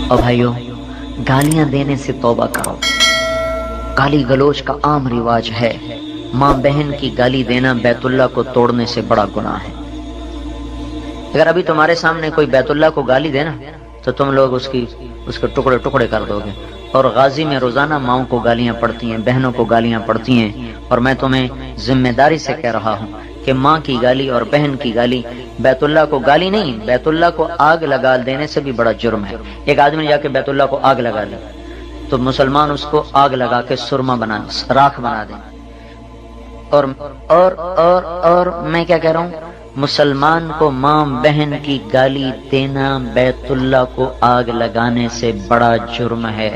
اور بھائیوں گالیاں دینے سے توبہ کرو. گالی گلوچ کا عام رواج ہے. ماں بہن کی گالی دینا بیت اللہ کو توڑنے سے بڑا گناہ ہے. اگر ابھی تمہارے سامنے کوئی بیت اللہ کو گالی دینا تو تم لوگ اس کے ٹکڑے ٹکڑے کر دو گے. اور غازی میں روزانہ ماؤں کو گالیاں پڑتی ہیں، بہنوں کو گالیاں پڑتی ہیں. اور میں تمہیں ذمہ داری سے کہہ رہا ہوں کہ ماں کی گالی اور بہن کی گالی بیت اللہ کو گالی نہیں، بیت اللہ کو آگ لگا دینے سے بھی بڑا جرم ہے. ایک آدمی جا کے بیت اللہ کو آگ لگا دے تو مسلمان اس کو آگ لگا کے سرما بنا راکھ بنا دیں. اور میں کیا کہہ رہا ہوں، مسلمان کو ماں بہن کی گالی دینا بیت اللہ کو آگ لگانے سے بڑا جرم ہے.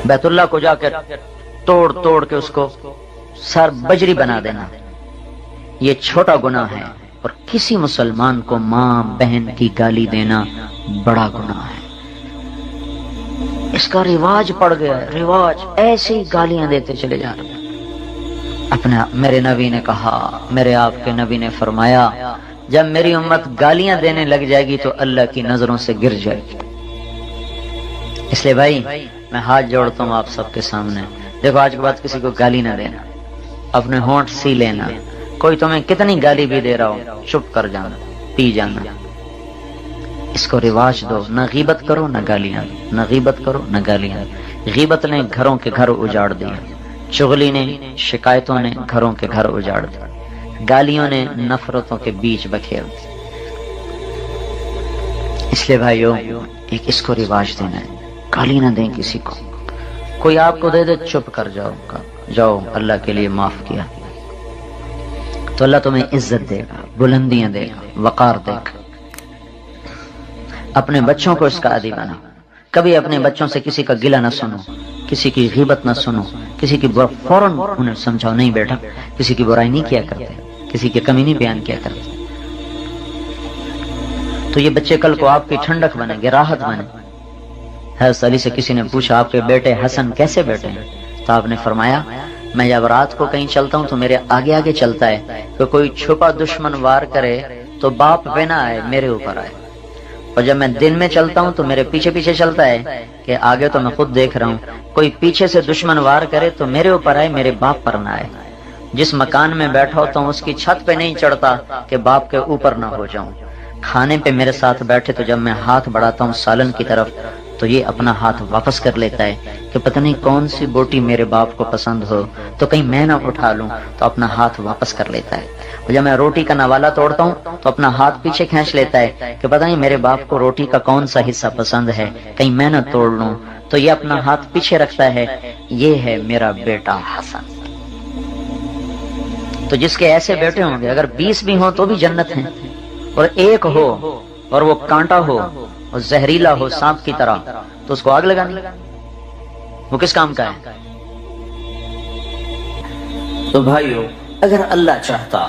بیت اللہ کو جا کر توڑ کے اس کو سر بجری بنا دینا یہ چھوٹا گناہ ہے، اور کسی مسلمان کو ماں بہن کی گالی دینا بڑا گناہ ہے. اس کا رواج پڑ گیا ہے، رواج ایسے ہی گالیاں دیتے چلے جا رہے ہیں. میرے نبی نے کہا، میرے آپ کے نبی نے فرمایا، جب میری امت گالیاں دینے لگ جائے گی تو اللہ کی نظروں سے گر جائے گی. اس لیے بھائی میں ہاتھ جوڑتا ہوں آپ سب کے سامنے، دیکھو آج کے بعد کسی کو گالی نہ دینا، اپنے ہونٹ سی لینا. کوئی تمہیں کتنی گالی بھی دے رہا ہو چپ کر جانا، پی جانا. اس کو رواج دو، نہ غیبت کرو نہ گالیاں، نہ غیبت کرو نہ گالیاں. غیبت نے گھروں کے گھر اجاڑ دیا، چغلی نے شکایتوں نے گھروں کے گھر اجاڑ دیا، گالیوں نے نفرتوں کے بیچ بکھیر دی. اس لیے بھائیو ایک اس کو رواج دینا ہے، گالی نہ دیں کسی کو. کوئی آپ کو دے دے چپ کر جاؤ اللہ کے لیے معاف کیا تو اللہ تمہیں عزت دے گا، بلندیاں دے گا، وقار دے گا. اپنے بچوں کو اس کا عادی بنا. کبھی اپنے بچوں سے کسی کا گلہ نہ سنو، کسی کی غیبت نہ سنو، کسی کی فوراً انہیں سمجھاؤ نہیں بیٹا کسی کی برائی نہیں کیا کرتے، کسی کی کمی نہیں بیان کیا کرتے. تو یہ بچے کل کو آپ کی ٹھنڈک بنیں گے، راحت بنیں. حضرت علی سے کسی نے پوچھا آپ کے بیٹے حسن کیسے بیٹے ہیں؟ تو آپ نے فرمایا میں جب رات کو کہیں چلتا ہوں تو میرے آگے آگے چلتا ہے کہ کوئی چھپا دشمن وار کرے تو باپ پہ نہ آئے میرے اوپر آئے، اور جب میں دن میں چلتا ہوں تو میرے پیچھے پیچھے چلتا ہے کہ آگے تو میں خود دیکھ رہا ہوں، کوئی پیچھے سے دشمن وار کرے تو میرے اوپر آئے میرے باپ پر نہ آئے. جس مکان میں بیٹھا ہوتا ہوں اس کی چھت پہ نہیں چڑھتا کہ باپ کے اوپر نہ ہو جاؤں. کھانے پہ میرے ساتھ بیٹھے تو جب میں ہاتھ بڑھاتا ہوں سالن کی طرف تو یہ اپنا ہاتھ واپس کر لیتا ہے کہ پتہ نہیں کون سی بوٹی میرے باپ کو پسند ہو تو کہیں میں نہ اٹھا لوں، تو اپنا ہاتھ واپس کر لیتا ہے. اور جب میں روٹی کا نوالا توڑتا ہوں تو اپنا ہاتھ پیچھے کھینچ لیتا ہے کہ پتہ نہیں میرے باپ کو روٹی کا کون سا حصہ پسند ہے کہیں میں نہ توڑ لوں، تو یہ اپنا ہاتھ پیچھے رکھتا ہے. یہ ہے میرا بیٹا حسن. تو جس کے ایسے بیٹے ہوں گے، اگر 20 بھی ہوں تو بھی جنت ہیں، اور ایک ہو اور وہ کانٹا ہو اور زہریلا ہو سانپ کی طرح تو اس کو آگ لگانی، وہ کس کام کا ہے؟ تو بھائیو اگر اللہ چاہتا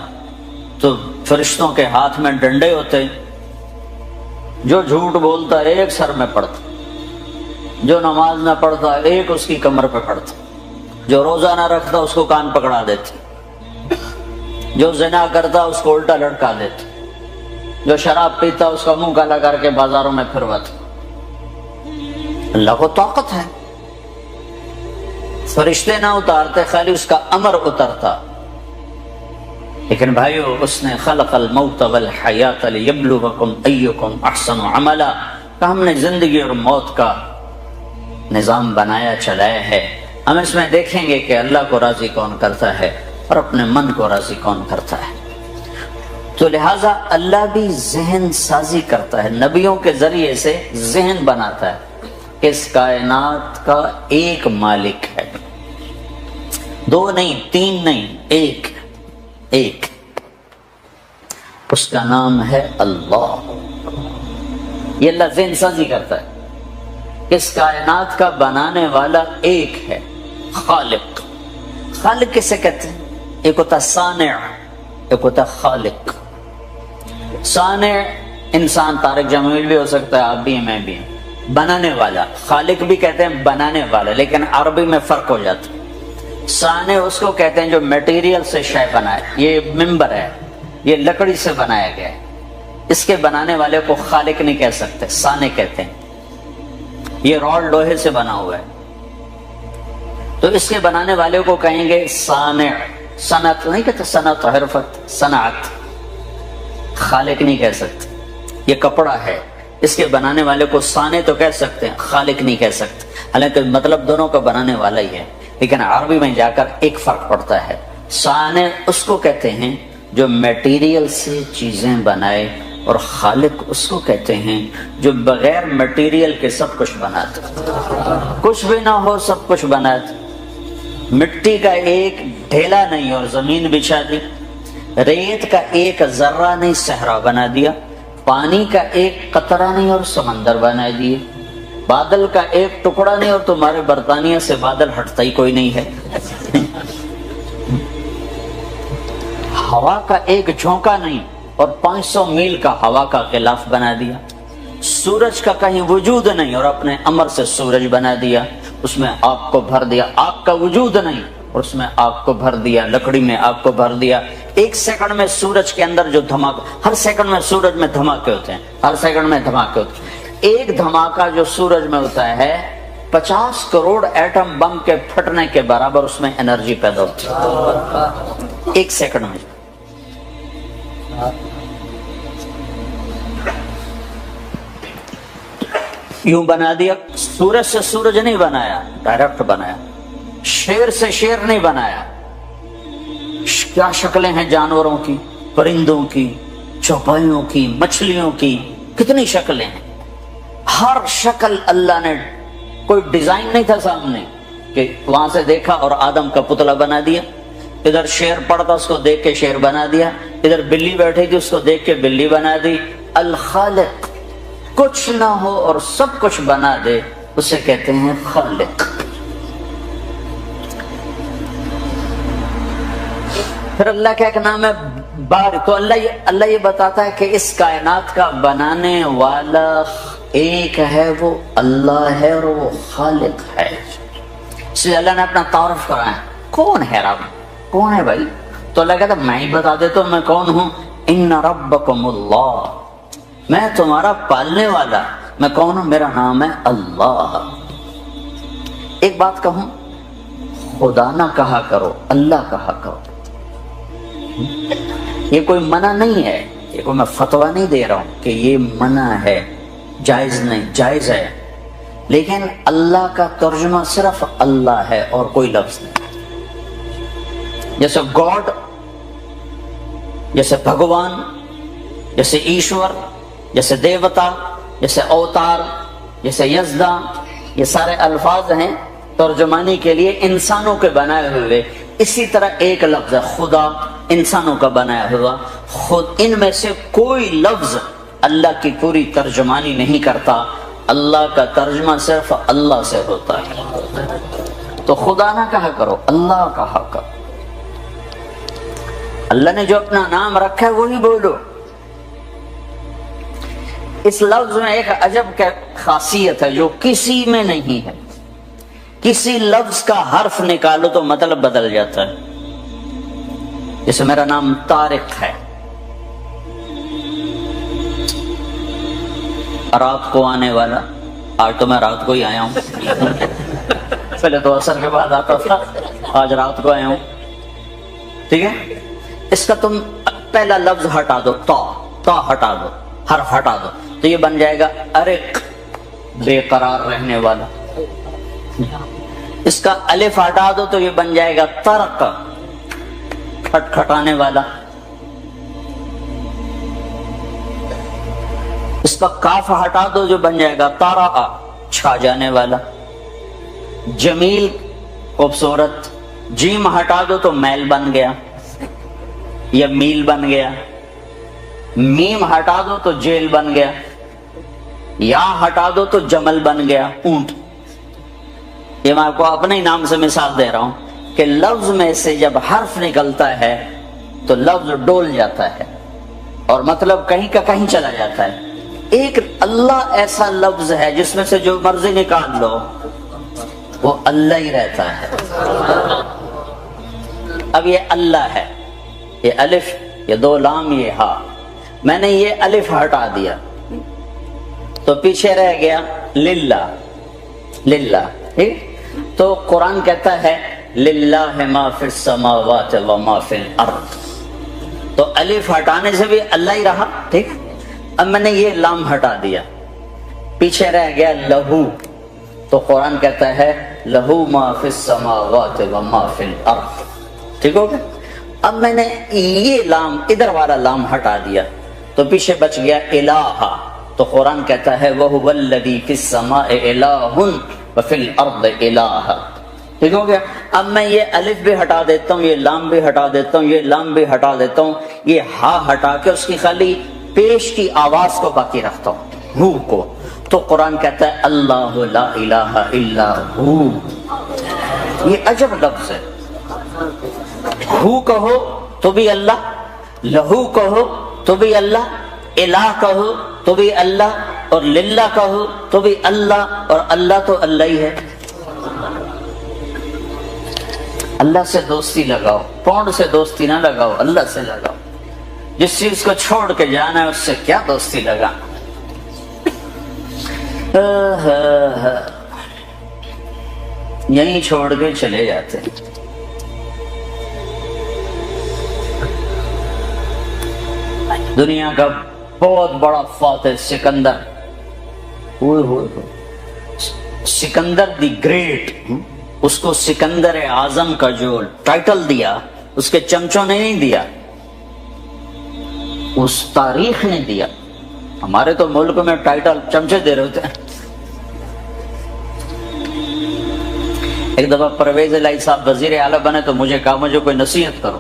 تو فرشتوں کے ہاتھ میں ڈنڈے ہوتے، جو جھوٹ بولتا ایک سر میں پڑتا، جو نماز نہ پڑھتا ایک اس کی کمر پہ پڑتا، جو روزہ نہ رکھتا اس کو کان پکڑا دیتے، جو زنا کرتا اس کو الٹا لٹکا دیتے، جو شراب پیتا اس کا منہ کالا کر کے بازاروں میں پھرواتا. اللہ کو طاقت ہے، فرشتے نہ اتارتے خالی اس کا امر اترتا. لیکن بھائیو اس نے خلق الموت والحیات لیبلوکم ایکم احسن عملا، کہ ہم نے زندگی اور موت کا نظام بنایا چلایا ہے، ہم اس میں دیکھیں گے کہ اللہ کو راضی کون کرتا ہے اور اپنے من کو راضی کون کرتا ہے. تو لہٰذا اللہ بھی ذہن سازی کرتا ہے، نبیوں کے ذریعے سے ذہن بناتا ہے. اس کائنات کا ایک مالک ہے، 2 نہیں 3 نہیں، ایک اس کا نام ہے اللہ. یہ اللہ ذہن سازی کرتا ہے. اس کائنات کا بنانے والا ایک ہے، خالق. خالق کسے کہتے ہیں؟ ایک ہوتا صانع، ایک ہوتا خالق. صانع انسان طارق جمیل بھی ہو سکتا ہے، آپ بھی ہیں میں بھی ہیں. بنانے والا خالق بھی کہتے ہیں بنانے والا، لیکن عربی میں فرق ہو جاتا ہے. صانع اس کو کہتے ہیں جو میٹیریل سے شے بنائے. یہ ممبر ہے، یہ لکڑی سے بنایا گیا ہے، اس کے بنانے والے کو خالق نہیں کہہ سکتے، صانع کہتے ہیں۔ یہ راڈ لوہے سے بنا ہوا ہے، تو اس کے بنانے والے کو کہیں گے صانع۔ صنعت نہیں کہتے، صنعت حرفت، صنعت، خالق نہیں کہہ سکتے۔ یہ کپڑا ہے، اس کے بنانے والے کو صانع تو کہہ سکتے ہیں، خالق نہیں کہہ سکتے، حالانکہ مطلب دونوں کا بنانے والا ہی ہے، لیکن عربی میں جا کر ایک فرق پڑتا ہے۔ صانع اس کو کہتے ہیں جو میٹیریل سے چیزیں بنائے، اور خالق اس کو کہتے ہیں جو بغیر میٹیریل کے سب کچھ بناتے، کچھ بھی نہ ہو سب کچھ بناتے۔ مٹی کا ایک ڈھیلا نہیں اور زمین بچھا دی، ریت کا ایک ذرہ نہیں صحرا بنا دیا، پانی کا ایک قطرہ نہیں اور سمندر بنا دیے، بادل کا ایک ٹکڑا نہیں اور تمہارے برطانیہ سے بادل ہٹتا ہی کوئی نہیں ہے، ہوا کا ایک جھونکا نہیں اور 500 میل کا ہوا کا غلاف بنا دیا، سورج کا کہیں وجود نہیں اور اپنے امر سے سورج بنا دیا، اس میں آگ کو بھر دیا، آگ کا وجود نہیں اور اس میں آگ کو بھر دیا، لکڑی میں آگ کو بھر دیا۔ ایک سیکنڈ میں سورج کے اندر جو دھماکہ، ہر سیکنڈ میں سورج میں دھماکے ہوتے ہیں، ہر سیکنڈ میں دھماکے ہوتے ہیں۔ ایک دھماکہ جو سورج میں ہوتا ہے 50 کروڑ ایٹم بم کے پھٹنے کے برابر اس میں انرجی پیدا ہوتی ہے ایک سیکنڈ میں۔ یوں بنا دیا، سورج سے سورج نہیں بنایا، ڈائریکٹ بنایا، شیر سے شیر نہیں بنایا۔ کیا شکلیں ہیں جانوروں کی، پرندوں کی، چوپایوں کی، مچھلیوں کی، کتنی شکلیں ہیں۔ ہر شکل اللہ نے، کوئی ڈیزائن نہیں تھا سامنے کہ وہاں سے دیکھا اور آدم کا پتلا بنا دیا، ادھر شیر پڑتا اس کو دیکھ کے شیر بنا دیا، ادھر بلی بیٹھی تھی اس کو دیکھ کے بلی بنا دی۔ الخالق، کچھ نہ ہو اور سب کچھ بنا دے، اسے کہتے ہیں خالق۔ پھر اللہ کا ایک نام ہے باری، تو اللہ یہ بتاتا ہے کہ اس کائنات کا بنانے والا ایک ہے، وہ اللہ ہے اور وہ خالق ہے۔ اس لیے اللہ نے اپنا تعارف کرایا، کون ہے رب، کون ہے بھائی؟ تو اللہ کہتا میں ہی بتا دیتا ہوں میں کون ہوں۔ ان ربکم اللہ، میں تمہارا پالنے والا، میں کون ہوں؟ میرا نام ہے اللہ۔ ایک بات کہوں، خدا نہ کہا کرو، اللہ کہا کرو۔ یہ کوئی منع نہیں ہے، یہ کوئی میں فتویٰ نہیں دے رہا ہوں کہ یہ منع ہے، جائز نہیں، جائز ہے، لیکن اللہ کا ترجمہ صرف اللہ ہے اور کوئی لفظ نہیں۔ جیسے گاڈ، جیسے بھگوان، جیسے ایشور، جیسے دیوتا، جیسے اوتار، جیسے یزدا، یہ سارے الفاظ ہیں ترجمانی کے لیے انسانوں کے بنائے ہوئے۔ اسی طرح ایک لفظ ہے خدا، انسانوں کا بنایا ہوا خود۔ ان میں سے کوئی لفظ اللہ کی پوری ترجمانی نہیں کرتا، اللہ کا ترجمہ صرف اللہ سے ہوتا ہے۔ تو خدا نہ کہا کرو، اللہ کہا کرو۔ اللہ نے جو اپنا نام رکھا ہے وہی بولو۔ اس لفظ میں ایک عجب کا خاصیت ہے جو کسی میں نہیں ہے، کسی لفظ کا حرف نکالو تو مطلب بدل جاتا ہے۔ جیسے میرا نام طارق ہے، رات کو آنے والا، آج تو میں رات کو ہی آیا ہوں، پہلے تو عصر کے بعد آتا تھا، آج رات کو آیا ہوں، ٹھیک ہے۔ اس کا تم پہلا لفظ ہٹا دو، تا ہٹا دو، حرف ہٹا دو، تو یہ بن جائے گا ارق، بے قرار رہنے والا۔ اس کا الف ہٹا دو تو یہ بن جائے گا ترق، کھٹکھٹانے والا۔ اس کا کاف ہٹا دو جو بن جائے گا تارا، چھا جانے والا۔ جمیل، خوبصورت۔ جیم ہٹا دو تو میل بن گیا یا میل بن گیا۔ میم ہٹا دو تو جیل بن گیا۔ یا ہٹا دو تو جمل بن گیا، اونٹ۔ یہ میں آپ کو اپنے ہی نام سے مثال دے رہا ہوں کہ لفظ میں سے جب حرف نکلتا ہے تو لفظ ڈول جاتا ہے اور مطلب کہیں کا کہیں چلا جاتا ہے۔ ایک اللہ ایسا لفظ ہے جس میں سے جو مرضی نکال لو وہ اللہ ہی رہتا ہے۔ اب یہ اللہ ہے، یہ الف، یہ دو لام، یہ ہا۔ میں نے یہ الف ہٹا دیا تو پیچھے رہ گیا للہ، للہ، ٹھیک؟ تو قرآن کہتا ہے للہ ما فی السماوات و ما فی الارض، تو الف ہٹانے سے بھی اللہ ہی رہا، ٹھیک؟ اب میں نے یہ لام ہٹا دیا، پیچھے رہ گیا لہو، تو قرآن کہتا ہے لہو ما فی السماوات و ما فی الارض، ٹھیک ہو گیا؟ اب میں نے یہ لام، ادھر والا لام ہٹا دیا تو پیچھے بچ گیا الہ، تو قرآن کہتا ہے وَهُوَ الَّذِي فِي السَّمَاءِ إِلَٰهٌ وَفِي الْأَرْضِ إِلَٰهٌ، ٹھیک ہو گیا؟ اب میں یہ الف بھی ہٹا دیتا ہوں، یہ لام بھی ہٹا دیتا ہوں، یہ لام بھی ہٹا دیتا ہوں، یہ ہا ہٹا کے اس کی خالی پیش کی آواز کو باقی رکھتا ہوں، ہو کو، تو قرآن کہتا ہے اللہ لا الہ الا ہو۔ یہ عجب لفظ ہے، ہو کہو تو بھی اللہ، لہو کہو تو بھی اللہ، الہ کہو تو بھی اللہ، اور للہ کہو تو بھی اللہ، اور اللہ تو اللہ ہی ہے۔ اللہ سے دوستی لگاؤ، پونڈ سے دوستی نہ لگاؤ، اللہ سے لگاؤ۔ جس چیز کو چھوڑ کے جانا ہے اس سے کیا دوستی لگانا۔ یہیں چھوڑ کے چلے جاتے ہیں۔ دنیا کا بہت بڑا فاتح سکندر، سکندر دی گریٹ، اس کو سکندر اعظم کا جو ٹائٹل دیا اس کے چمچوں نے نہیں دیا، اس تاریخ نے دیا۔ ہمارے تو ملک میں ٹائٹل چمچے دے رہے ہوتے ہیں۔ ایک دفعہ پرویز الہی صاحب وزیر اعلیٰ بنے تو مجھے کہا مجھے کوئی نصیحت کرو،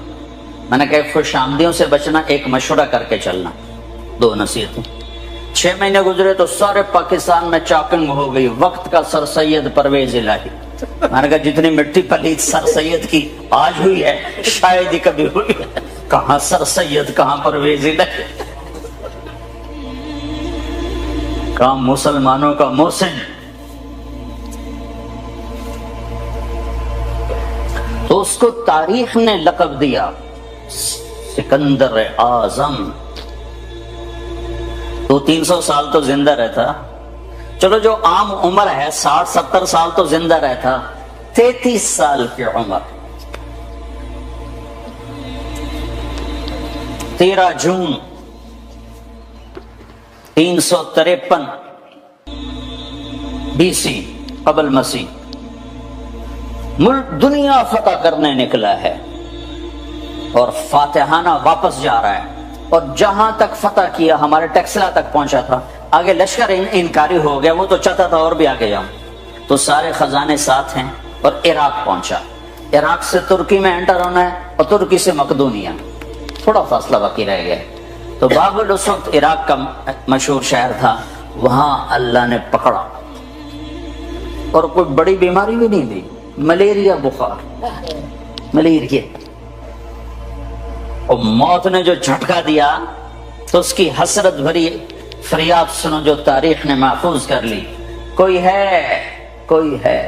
میں نے کہا خوش آمدیوں سے بچنا، ایک مشورہ کر کے چلنا، 2 نصیحتیں۔ 6 مہینے گزرے تو سارے پاکستان میں چاکنگ ہو گئی، وقت کا سر سید پرویز الہی۔ میں نے کہا جتنی مٹی پلیت سر سید کی آج ہوئی ہے شاید ہی کبھی ہوئی ہے، کہاں سر سید کہاں پرویز الہی، کہاں مسلمانوں کا محسن۔ تو اس کو تاریخ نے لقب دیا سکندر اعظم۔ تو 300 سال تو زندہ رہتا، چلو جو عام عمر ہے 60-70 سال تو زندہ رہتا، 33 سال کی عمر، 13 جون 353 BC قبل مسیح ملک دنیا فتح کرنے نکلا ہے اور فاتحانہ واپس جا رہا ہے، اور جہاں تک فتح کیا ہمارے ٹیکسلا تک پہنچا تھا، آگے لشکر انکاری ہو گیا، وہ تو چاہتا تھا اور بھی آگے جاؤں، تو سارے خزانے ساتھ ہیں، اور عراق پہنچا۔ عراق سے ترکی میں انٹر ہونا ہے، اور ترکی سے مقدونیہ، تھوڑا فاصلہ باقی رہ گیا۔ تو بابل اس وقت عراق کا مشہور شہر تھا، وہاں اللہ نے پکڑا، اور کوئی بڑی بیماری بھی نہیں دی، ملیریا بخار، ملیریا، اور موت نے جو جھٹکا دیا تو اس کی حسرت بھری فریاد سنو جو تاریخ نے محفوظ کر لی، کوئی ہے، کوئی ہے،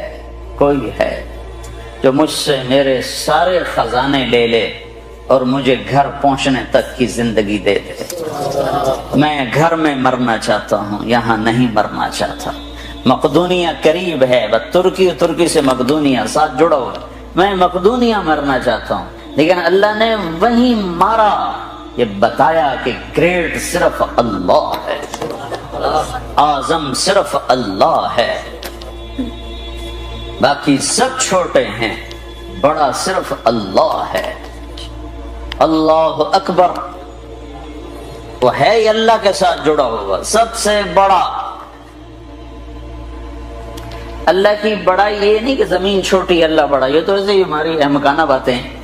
کوئی ہے جو مجھ سے میرے سارے خزانے لے لے اور مجھے گھر پہنچنے تک کی زندگی دے دے۔ میں گھر میں مرنا چاہتا ہوں، یہاں نہیں مرنا چاہتا۔ مقدونیہ قریب ہے، بس ترکی سے مقدونیہ ساتھ جڑا ہوا، میں مقدونیہ مرنا چاہتا ہوں، لیکن اللہ نے وہیں مارا۔ یہ بتایا کہ گریٹ صرف اللہ ہے، اعظم صرف اللہ ہے، باقی سب چھوٹے ہیں، بڑا صرف اللہ ہے۔ اللہ اکبر، وہ ہے ہی اللہ کے ساتھ جڑا ہوا، سب سے بڑا۔ اللہ کی بڑائی یہ نہیں کہ زمین چھوٹی اللہ بڑا، یہ تو ایسے ہی ہماری احمقانہ باتیں ہیں۔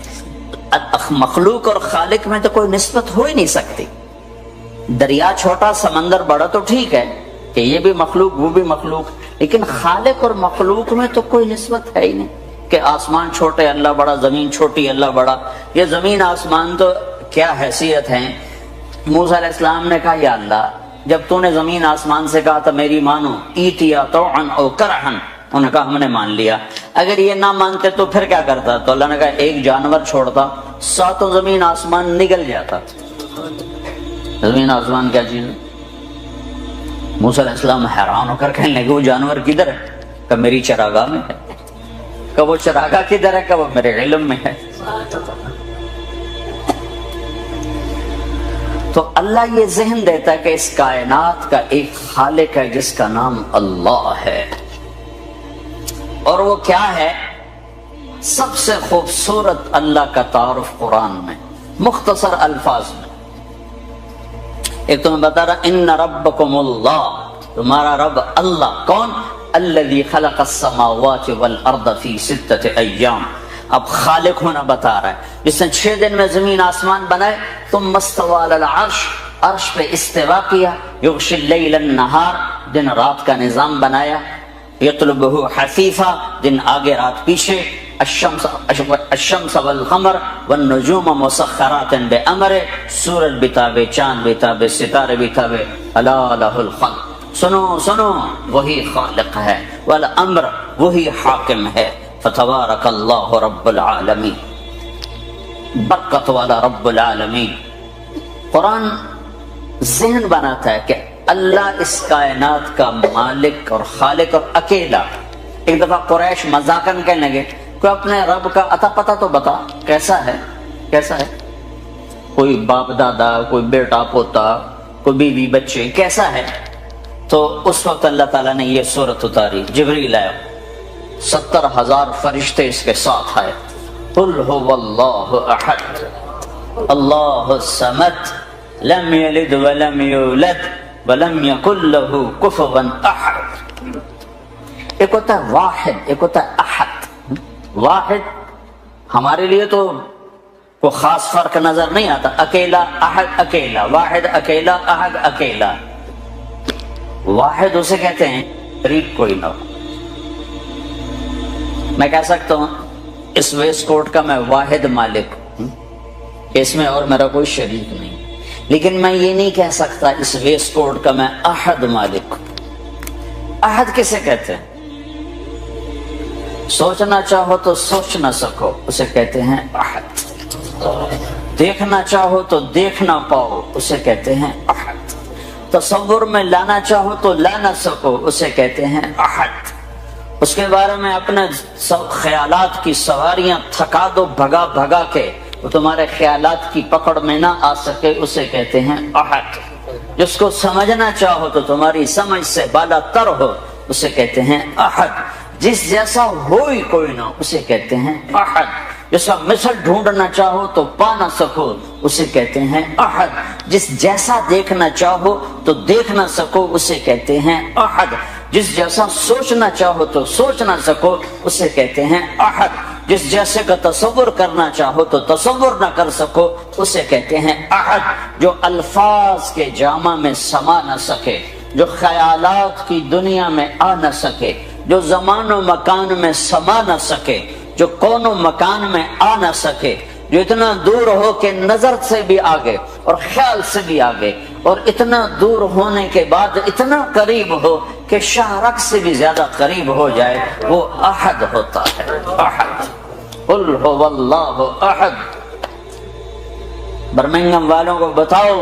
مخلوق اور خالق میں تو کوئی نسبت ہو ہی نہیں سکتی۔ دریا چھوٹا سمندر بڑا تو ٹھیک ہے کہ یہ بھی مخلوق وہ بھی مخلوق، لیکن خالق اور مخلوق میں تو کوئی نسبت ہے ہی نہیں کہ آسمان چھوٹے اللہ بڑا، زمین چھوٹی اللہ بڑا۔ یہ زمین آسمان تو کیا حیثیت ہیں۔ موسیٰ علیہ السلام نے کہا یا اللہ جب تو نے زمین آسمان سے کہا تھا میری مانو، ایتیا طوعن او کرہن، انہوں نے کہا ہم نے مان لیا۔ اگر یہ نہ مانتے تو پھر کیا کرتا؟ تو اللہ نے کہا ایک جانور چھوڑتا، 7 زمین آسمان نگل جاتا۔ زمین آسمان کیا چیز ہے؟ موسیٰ علیہ السلام حیران ہو کر کہنے لگے وہ جانور کدھر ہے؟ کہ میری چراگاہ میں ہے۔ کہ وہ چراگاہ کدھر ہے؟ کہ وہ میرے علم میں ہے۔ تو اللہ یہ ذہن دیتا ہے کہ اس کائنات کا ایک خالق ہے جس کا نام اللہ ہے، اور وہ کیا ہے؟ سب سے خوبصورت اللہ کا تعارف قرآن میں مختصر الفاظ میں ایک تو میں بتا رہا، ان ربکم اللہ، تمہارا رب اللہ کون؟ الذی خلق السماوات والارض فی 6 ایام۔ اب خالق ہونا بتا رہا ہے جس نے 6 دن میں زمین آسمان بنائے، ثم استوى علی العرش، عرش پہ استوا کیا، یغشی اللیل النہار، دن رات کا نظام بنایا، یطلبہ حثیثا، دن آگے رات پیچھے، الشمس والقمر والنجوم مسخرات بامرہ، سورج بتابے، چاند بتابے، ستارے بتابے، الا لہ الخلق، سنو سنو وہی خالق ہے، والامر وہی حاکم ہے، فتبارک اللہ رب العالمین، برکت والا رب العالمین۔ قرآن ذہن بناتا ہے کہ اللہ اس کائنات کا مالک اور خالق اور اکیلا۔ ایک دفعہ قریش مذاقاً کہنے لگے کوئی اپنے رب کا عطا پتا تو بتا، کیسا ہے؟ کیسا ہے؟ کوئی باپ دادا، کوئی بیٹا پوتا، کوئی بیوی بچے، کیسا ہے؟ تو اس وقت اللہ تعالیٰ نے یہ سورت اتاری، جبریل آیا، 70,000 فرشتے اس کے ساتھ آئے، قل هو اللہ احد اللہ الصمد لم یلد ولم یولد ولم یکن له کفوا احد۔ ایک ہوتا ہے واحد، ایک ہوتا ہے احد۔ واحد ہمارے لیے تو کوئی خاص فرق نظر نہیں آتا، اکیلا احد اکیلا، واحد اکیلا، احد اکیلا۔ واحد اسے کہتے ہیں شریک کوئی نہ ہو۔ میں کہہ سکتا ہوں اس ویسٹ کوٹ کا میں واحد مالک ہوں، اس میں اور میرا کوئی شریک نہیں، لیکن میں یہ نہیں کہہ سکتا اس ویسٹ کوٹ کا میں احد مالک ہوں۔ احد کسے کہتے ہیں؟ سوچنا چاہو تو سوچ نہ سکو، اسے کہتے ہیں احد۔ دیکھنا چاہو تو دیکھ نہ پاؤ، اسے کہتے ہیں احد۔ تصور میں لانا چاہو تو لا نہ سکو، اسے کہتے ہیں احد۔ اس کے بارے میں اپنے خیالات کی سواریاں تھکا دو بھگا بھگا کے، وہ تمہارے خیالات کی پکڑ میں نہ آ سکے، اسے کہتے ہیں احد۔ جس کو سمجھنا چاہو تو تمہاری سمجھ سے بالا تر ہو، اسے کہتے ہیں احد۔ جس جیسا ہو ہی کوئی نہ، اسے کہتے ہیں احد۔ جس کا مثل ڈھونڈنا چاہو تو پا نہ سکو، اسے کہتے ہیں احد۔ جس جیسا دیکھنا چاہو تو دیکھ نہ سکو، اسے کہتے ہیں احد۔ جس جیسا سوچنا چاہو تو سوچ نہ سکو، اسے کہتے ہیں احد۔ جس جیسے کا تصور کرنا چاہو تو تصور نہ کر سکو، اسے کہتے ہیں احد۔ جو الفاظ کے جامع میں سما نہ سکے، جو خیالات کی دنیا میں آ نہ سکے، جو زمان و مکان میں سما نہ سکے، جو کون و مکان میں آ نہ سکے، جو اتنا دور ہو کہ نظر سے بھی آگے اور خیال سے بھی آگے، اور اتنا دور ہونے کے بعد اتنا قریب ہو کہ شاہرگ سے بھی زیادہ قریب ہو جائے، وہ احد ہوتا ہے۔ احد، قل هو اللہ احد۔ برمنگم والوں کو بتاؤ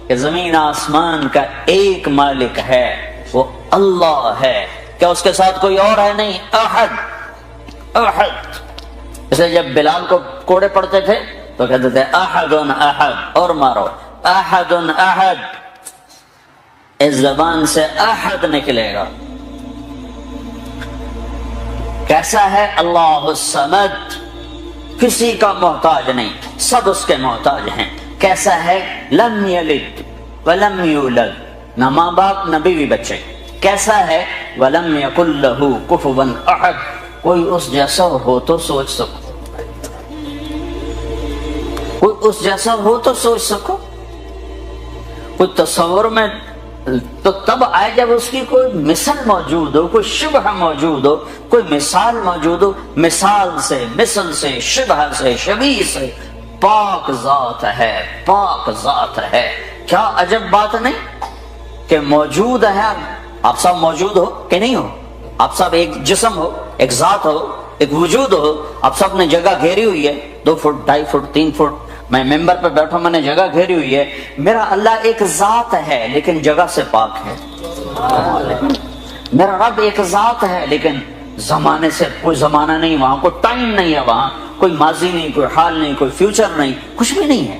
کہ زمین آسمان کا ایک مالک ہے، وہ اللہ ہے، کیا اس کے ساتھ کوئی اور ہے؟ نہیں، احد احد۔ اسے جب بلال کو کوڑے پڑتے تھے تو کہتے تھے احد احد، اور مارو احد احد، اس زبان سے احد نکلے گا۔ کیسا ہے؟ اللہ الصمد، کسی کا محتاج نہیں، سب اس کے محتاج ہیں۔ کیسا ہے؟ لم یلد ولم یولد، نہ ماں باپ نہ بیوی بچے۔ کیسا ہے؟ ولم یکن لہ کفوا احد، کوئی اس جیسا ہو تو سوچ سکو، کوئی اس جیسا ہو تو سوچ سکو۔ کوئی تصور میں تو تب آئے جب اس کی کوئی مثل موجود ہو، کوئی شبہ موجود ہو، کوئی مثال موجود ہو۔ مثال سے، مثل سے، شبہ سے، شبیہ سے پاک ذات ہے، پاک ذات ہے۔ کیا عجب بات نہیں کہ موجود ہے، آپ سب موجود ہو کہ نہیں ہو، آپ سب ایک جسم ہو، ایک ذات ہو، ایک وجود ہو، آپ سب نے جگہ گھیری ہوئی ہے، 2 فٹ 2.5 فٹ 3 فٹ میں ممبر پہ بیٹھا، میں نے جگہ گھیری ہوئی ہے، میرا اللہ ایک ذات ہے لیکن جگہ سے پاک ہے۔ میرا رب ایک ذات ہے لیکن زمانے سے کوئی زمانہ نہیں، وہاں کوئی ٹائم نہیں ہے، وہاں کوئی ماضی نہیں، کوئی حال نہیں، کوئی فیوچر نہیں، کچھ بھی نہیں ہے۔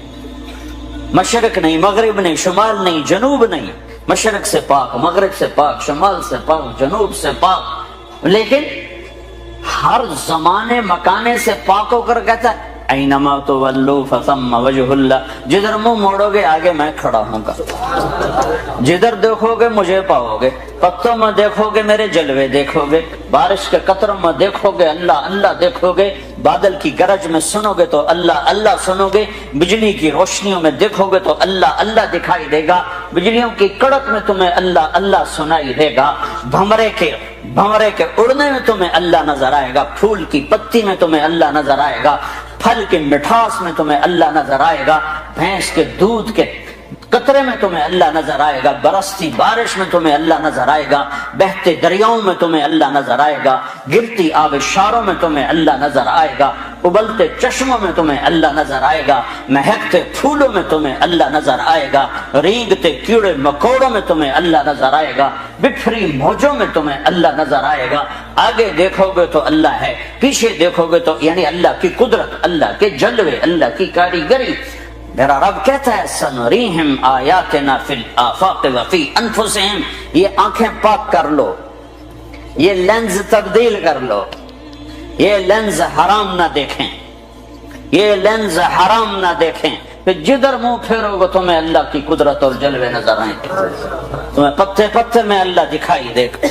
مشرق نہیں، مغرب نہیں، شمال نہیں، جنوب نہیں، مشرق سے پاک، مغرب سے پاک، شمال سے پاک، جنوب سے پاک، لیکن ہر زمانے مکانے سے پاک ہو کر کہتا ہے اینما تولوا فثم وجہ اللہ، جدھر منہ موڑو گے آگے میں کھڑا ہوں گا، جدھر دیکھو گے مجھے پاؤ گے، پتوں میں دیکھو گے میرے جلوے دیکھو گے، بارش کے قطروں میں دیکھو گے اللہ اللہ دیکھو گے، بادل کی گرج میں سنو گے تو اللہ اللہ سنو گے، بجلی کی روشنیوں میں دیکھو گے تو اللہ اللہ دکھائی دے گا، بجلیوں کی کڑک میں تمہیں اللہ اللہ سنائی دے گا، بھمرے کے اڑنے میں تمہیں اللہ نظر آئے گا، پھول کی پتی میں تمہیں اللہ نظر آئے گا، پھل کے مٹھاس میں تمہیں اللہ نظر آئے گا، بھینس کے دودھ کے قطرے میں تمہیں اللہ نظر آئے گا، برستی بارش میں تمہیں اللہ نظر آئے گا، بہتے دریاؤں میں تمہیں اللہ نظر آئے گا، گرتی آبشاروں میں تمہیں اللہ نظر آئے گا، ابلتے چشموں میں تمہیں اللہ نظر آئے گا، مہکتے پھولوں میں تمہیں اللہ نظر آئے گا، رینگتے کیڑے مکوڑوں میں تمہیں اللہ نظر آئے گا، بکھری موجوں میں تمہیں اللہ نظر آئے گا، آگے دیکھو گے تو اللہ ہے، پیچھے دیکھو گے تو یعنی اللہ کی قدرت، اللہ کے جلوے، اللہ کی کاریگری۔ میرا رب کہتا ہے سنریہم آیاتنا فی الآفاق وفی انفسہم، یہ آنکھیں پاک کر لو، یہ لینز تبدیل کر لو، یہ لینز حرام نہ دیکھیں، یہ لینز حرام نہ دیکھیں، پھر جدھر منہ پھیرو گے تمہیں اللہ کی قدرت اور جلوے نظر آئیں گے، تمہیں پتے پتے میں اللہ دکھائی دے گا۔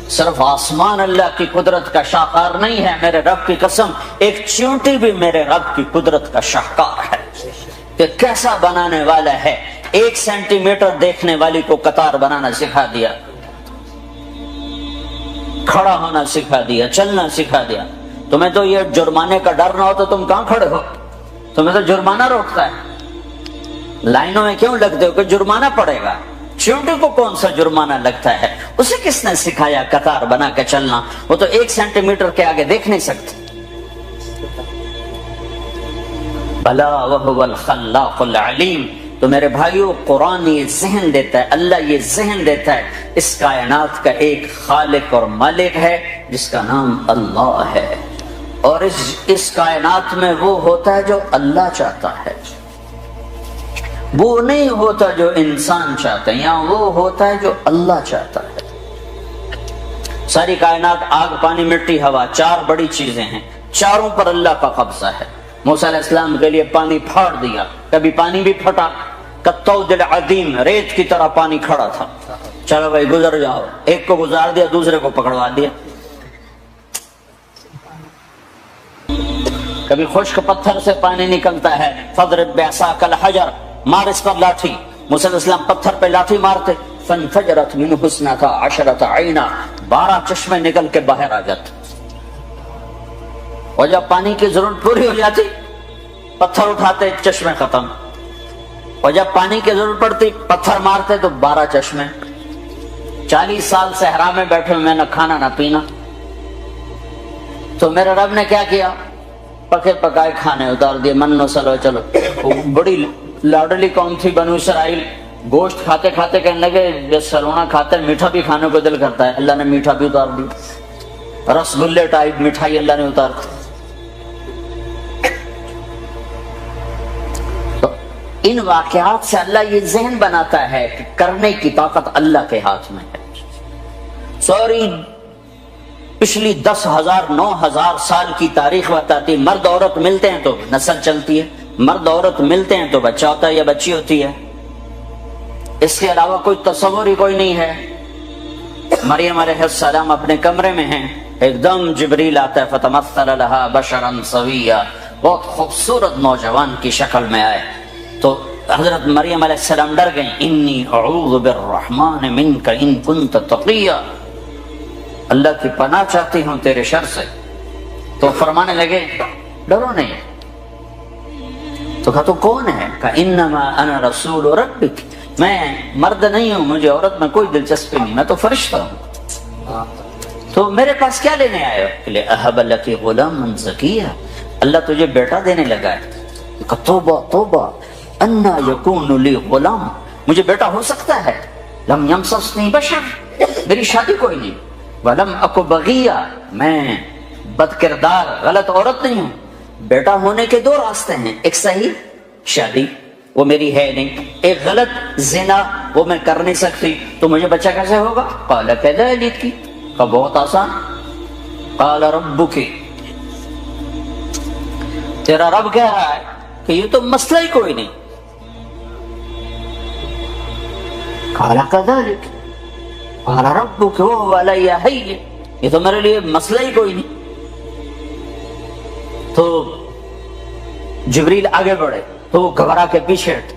صرف آسمان اللہ کی قدرت کا شاہکار نہیں ہے، میرے رب کی قسم ایک چیونٹی بھی میرے رب کی قدرت کا شاہکار ہے کہ کیسا بنانے والا ہے۔ 1 سینٹی میٹر دیکھنے والی کو قطار بنانا سکھا دیا، کھڑا ہونا سکھا دیا، چلنا سکھا دیا۔ تمہیں تو یہ جرمانے کا ڈر نہ ہو تو تم کہاں کھڑے ہو؟ تمہیں تو جرمانہ روکتا ہے، لائنوں میں کیوں لگتے ہو کہ جرمانہ پڑے گا؟ چیونٹی کو کون سا جرمانہ لگتا ہے؟ اسے کس نے سکھایا قطار بنا کے چلنا؟ وہ تو 1 سینٹی میٹر کے آگے دیکھ نہیں سکتے۔ بلا وہو الخلاق العلیم۔ تو میرے بھائیو قرآن یہ ذہن دیتا ہے، اللہ یہ ذہن دیتا ہے اس کائنات کا ایک خالق اور مالک ہے جس کا نام اللہ ہے، اور اس کائنات میں وہ ہوتا ہے جو اللہ چاہتا ہے، وہ نہیں ہوتا جو انسان چاہتا ہے، یہاں وہ ہوتا ہے جو اللہ چاہتا ہے۔ ساری کائنات آگ پانی مٹی ہوا 4 بڑی چیزیں ہیں، چاروں پر اللہ کا قبضہ ہے۔ موسیٰ علیہ السلام کے لیے پانی پھاڑ دیا، کبھی پانی بھی پھٹا، کالطود العظیم، ریت کی طرح پانی کھڑا تھا، چلو بھائی گزر جاؤ، ایک کو گزار دیا دوسرے کو پکڑوا دیا۔ کبھی خشک پتھر سے پانی نکلتا ہے، فضرب بعصاک الحجر، مار اس پر لاٹھی، موسیٰ علیہ السلام پتھر پہ لاٹھی مارتے، فانفجرت منہ 12 عینا، 12 چشمے نکل کے باہر آ جاتے، اور جب پانی کی ضرورت پوری ہو جاتی پتھر اٹھاتے چشمے ختم، اور جب پانی کی ضرورت پڑتی پتھر مارتے تو 12 چشمے۔ 40 سال صحرا میں بیٹھے میں نہ کھانا نہ پینا، تو میرے رب نے کیا کیا؟ پکے پکائے کھانے اتار دیے، من و سلوى، چلو۔ بڑی لاڈلی قوم تھی بنو اسرائیل، گوشت کھاتے کھاتے کہنے لگے یہ سلونا کھاتے میٹھا بھی کھانے کو دل کرتا ہے، اللہ نے میٹھا بھی اتار دیا، رسگلے ٹائپ مٹھائی اللہ نے اتار دی۔ تو ان واقعات سے اللہ یہ ذہن بناتا ہے کہ کرنے کی طاقت اللہ کے ہاتھ میں ہے۔ سوری پچھلی 10,000 9,000 سال کی تاریخ بتاتی، مرد عورت ملتے ہیں تو نسل چلتی ہے، مرد عورت ملتے ہیں تو بچہ ہوتا ہے یا بچی ہوتی ہے، اس کے علاوہ کوئی تصور ہی کوئی نہیں ہے۔ مریم علیہ السلام اپنے کمرے میں ہیں، ایک دم جبریل آتا ہے، فتمثل لها بشرا سویا، بہت خوبصورت نوجوان کی شکل میں آئے، تو حضرت مریم علیہ السلام ڈر گئیں، انی اعوذ بالرحمن منک ان کنت تقیا، اللہ کی پناہ چاہتی ہوں تیرے شر سے۔ تو فرمانے لگے ڈرو نہیں، تو کہا تو کون ہے؟ کہا انما انا رسول ربک، میں مرد نہیں ہوں، مجھے عورت میں کوئی دلچسپی نہیں، میں تو فرشتہ ہوں، تو میرے پاس کیا لینے آئے ہو؟ کہ اہب لک غلاما زکیہ، اللہ تجھے بیٹا دینے لگا ہے۔ توبہ توبہ، انا یکون لی غلام، مجھے بیٹا ہو سکتا ہے؟ لم یمسسنی بشر، میری شادی کوئی نہیں، ولم اکو بغیہ، میں بد کردار غلط عورت نہیں ہوں۔ بیٹا ہونے کے دو راستے ہیں، ایک صحیح شادی وہ میری ہے نہیں، ایک غلط زنا وہ میں کر نہیں سکتی، تو مجھے بچہ کیسے ہوگا؟ قال کذلک، کا بہت آسان، قال ربک، تیرا رب کہہ رہا ہے کہ یہ تو مسئلہ ہی کوئی نہیں۔ قال کذلک قال ربک وهو علی ہین، یہ تو میرے لیے مسئلہ ہی کوئی نہیں۔ تو جبریل آگے بڑھے تو وہ گھبرا کے پیچھے ہٹے،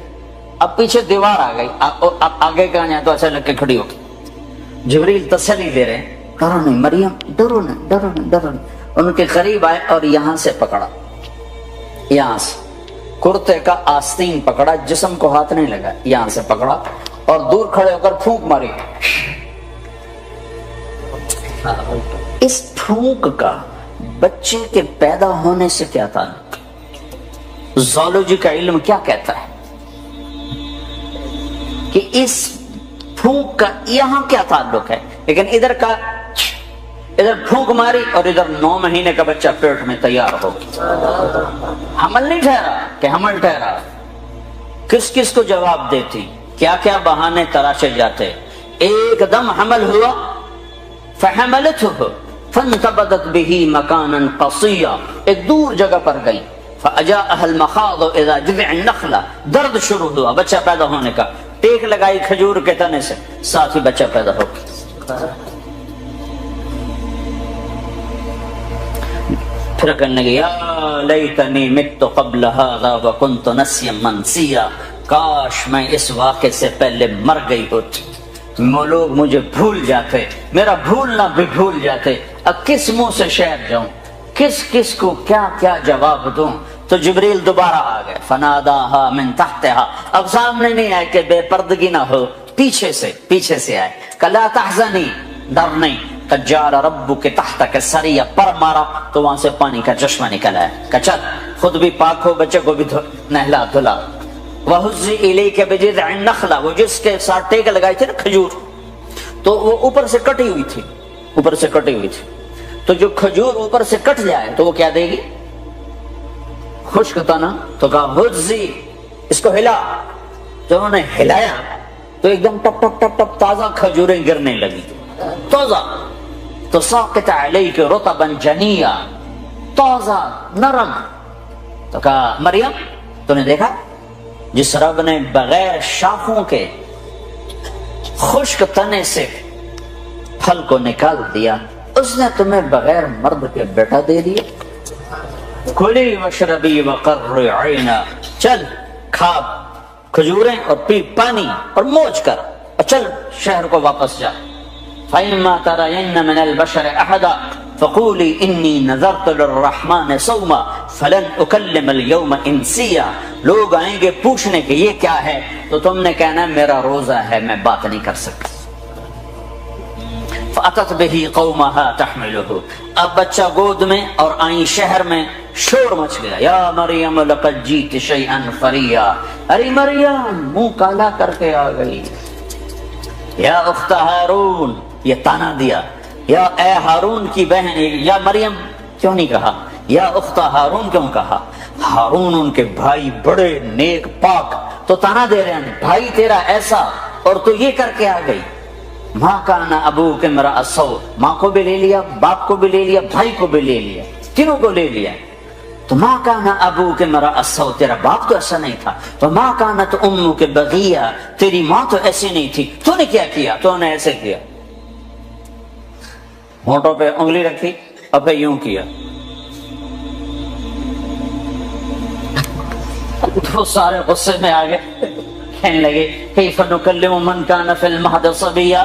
اب پیچھے دیوار آ گئی، اب آگے کہاں جائیں تو ایسے لگ کے کھڑی ہو گئی۔ جبریل تسلی دے رہے ہیں، ڈرو نہیں مریم، ڈرو نہیں ڈرو نہیں ڈرو نہیں۔ ان کے قریب آئے اور یہاں سے پکڑا، یہاں سے کرتے کا آستین پکڑا، جسم کو ہاتھ نہیں لگا، یہاں سے پکڑا اور دور کھڑے ہو کر پھونک ماری۔ اس پھونک کا بچے کے پیدا ہونے سے کیا تعلق؟ زولوجی کا علم کیا کہتا ہے کہ اس پھونک کا یہاں کیا تعلق ہے؟ لیکن ادھر کا، ادھر پھونک ماری اور ادھر 9 مہینے کا بچہ پیٹ میں تیار ہو، حمل نہیں ٹھہرا کہ حمل ٹھہرا۔ کس کس کو جواب دیتی، کیا کیا بہانے تراشے جاتے، ایک دم حمل ہوا، فحملته فانتبذت به مكانا قصيا، ایک دور جگہ پر گئی، فاجاءها المخاض اذا جذع النخلة، درد شروع ہوا بچہ پیدا ہونے کا، ٹیک لگائی کھجور کے تنے سے، ساتھ ہی بچہ پیدا ہو گیا۔ پھر کہنے لگے یا لیتنی مت قبل هذا وكنت نسيا منسيا، کاش میں اس واقعے سے پہلے مر گئی ہوتی، لوگ مجھے بھول جاتے، میرا بھولنا بھی بھول جاتے، اب کس منہ سے شہر جاؤں، کس کس کو کیا کیا جواب دوں۔ تو جبریل دوبارہ آ گئے، فناداها من تحتها، اب سامنے نہیں آئے کہ بے پردگی نہ ہو، پیچھے سے آئے، کلا تحزنی، ڈر نہیں، قد جعل ربک تحتک سریا، پر مارا تو وہاں سے پانی کا چشمہ نکل آیا، کہ چل خود بھی پاک ہو، بچے کو بھی نہلا دھلا۔ وَهُزِّ إِلَيْكَ بِجِذْعِ النَّخْلَةِ، وہ جس کے ساتھ ٹیک لگائی تھی نا کھجور، تو وہ اوپر سے کٹی ہوئی تھی، اوپر سے کٹی ہوئی تھی، تو جو کھجور اوپر سے کٹ جائے تو وہ کیا دے گی؟ خشک تنا، تو کہا وَهُزِّ، اس کو ہلا، جب انہوں نے ہلایا تو ایک دم ٹپ ٹپ ٹپ ٹپ تازہ کھجوریں گرنے لگی، تازہ، تو ساقط علیک رطبا جنیا، تازہ نرم۔ تو کہا مریم تو نے دیکھا جس رب نے بغیر شاخوں کے خشک تنے سے پھل کو نکال دیا، اس نے تمہیں بغیر مرد کے بیٹا دے دیا۔ کلی واشربی وقرری عینا، چل کھا کھجوریں اور پی پانی اور موج کر، اور چل شہر کو واپس جا۔ فَإِمَّا تَرَيِنَّ مِنَ الْبَشَرِ أَحَدًا فَقُولِي إِنِّي نَذَرْتُ لِلرَّحْمَنِ صَوْمًا فَلَنْ أُكَلِّمَ الْيَوْمَ إِنسِيًّا، لوگ آئیں گے پوچھنے کہ یہ کیا ہے، تو تم نے کہنا میرا روزہ ہے، میں بات نہیں کر سکتی۔ فَأَتَتْ بِهِ قَوْمَهَا تَحْمِلُهُ، اب بچہ گود میں اور آئیں شہر میں، شور مچ گیا، یا مریم لقد جئت شیئا فریا، ارے مریم منہ کالا کر کے آ گئی، یا اخت ہارون، یہ تانا دیا، یا اے ہارون کی بہن، یا مریم کیوں نہیں کہا، یا اخت ہارون کیوں کہا؟ ہارون ان کے بھائی بڑے نیک پاک، تو تانا دے رہے ہیں بھائی تیرا ایسا اور تو یہ کر کے آ گئی۔ ماں کان ابوک امرأ سوء، ماں کو بھی لے لیا، باپ کو بھی لے لیا، بھائی کو بھی لے لیا، تینوں کو لے لیا۔ تو ماں کانا ابوک امرأ سوء، تیرا باپ تو ایسا نہیں تھا، وما کانت امک بغیہ، تیری ماں تو ایسی نہیں تھی، تو نے کیا کیا؟ تو نے ایسے کیا، ہونٹوں پہ انگلی رکھی اور پھر یوں کیا، تو سارے غصے میں آ گئے، کہنے لگے کیف نکلم من کان فی المہد صبیا،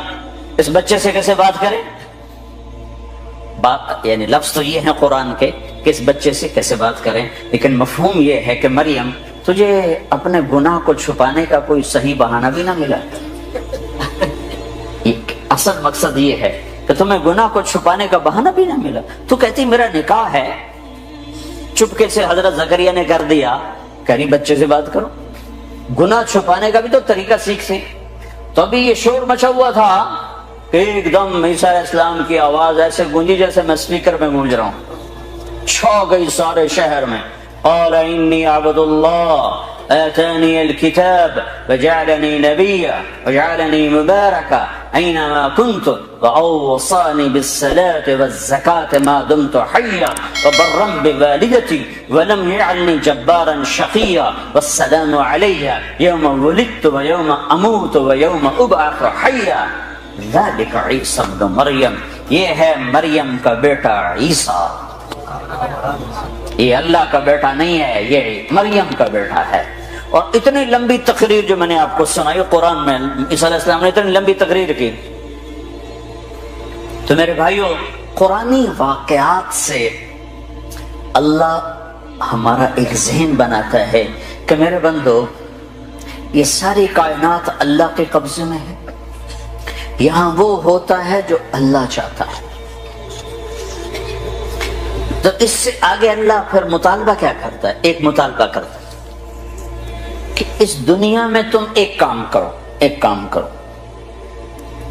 اس بچے سے کیسے بات کریں؟ بات یعنی لفظ تو یہ ہیں قرآن کے کہ اس بچے سے کیسے بات کریں، لیکن مفہوم یہ ہے کہ مریم تجھے اپنے گناہ کو چھپانے کا کوئی صحیح بہانہ بھی نہ ملا۔ اصل مقصد یہ ہے کہ تمہیں گناہ کو چھپانے کا بہانہ بھی نہ ملا، تو کہتی میرا نکاح ہے، چپکے سے حضرت زکریا نے کر دیا کہ نہیں بچے سے بات کرو. گناہ چھپانے کا بھی تو طریقہ سیکھیں. تو ابھی یہ شور مچا ہوا تھا کہ ایک دم عیسیٰ علیہ السلام کی آواز ایسے گونجی جیسے میں سپیکر میں گونج رہا ہوں. چھا گئی سارے شہر میں. قال انی عبد اللہ آتانی الكتاب وجعلنی نبیا وجعلنی مبارکا اینما کنت واوصانی بالصلاة والزکاة ما دمت حیا وبرا بوالدتی ولم یجعلنی جبارا شقیا والسلام علی یوم ولدت ویوم اموت ویوم ابعث حیا. ذلک عیسی ابن مریم، یہ ہے مریم کا بیٹا عیسیٰ. یہ اللہ کا بیٹا نہیں ہے، یہ مریم کا بیٹا ہے. اور اتنی لمبی تقریر جو میں نے آپ کو سنائی قرآن میں، عیسیٰ علیہ السلام نے اتنی لمبی تقریر کی. تو میرے بھائیوں، قرآنی واقعات سے اللہ ہمارا ایک ذہن بناتا ہے کہ میرے بندو، یہ ساری کائنات اللہ کے قبضے میں ہے. یہاں وہ ہوتا ہے جو اللہ چاہتا ہے. تو اس سے آگے اللہ پھر مطالبہ کیا کرتا ہے؟ ایک مطالبہ کرتا ہے کہ اس دنیا میں تم ایک کام کرو.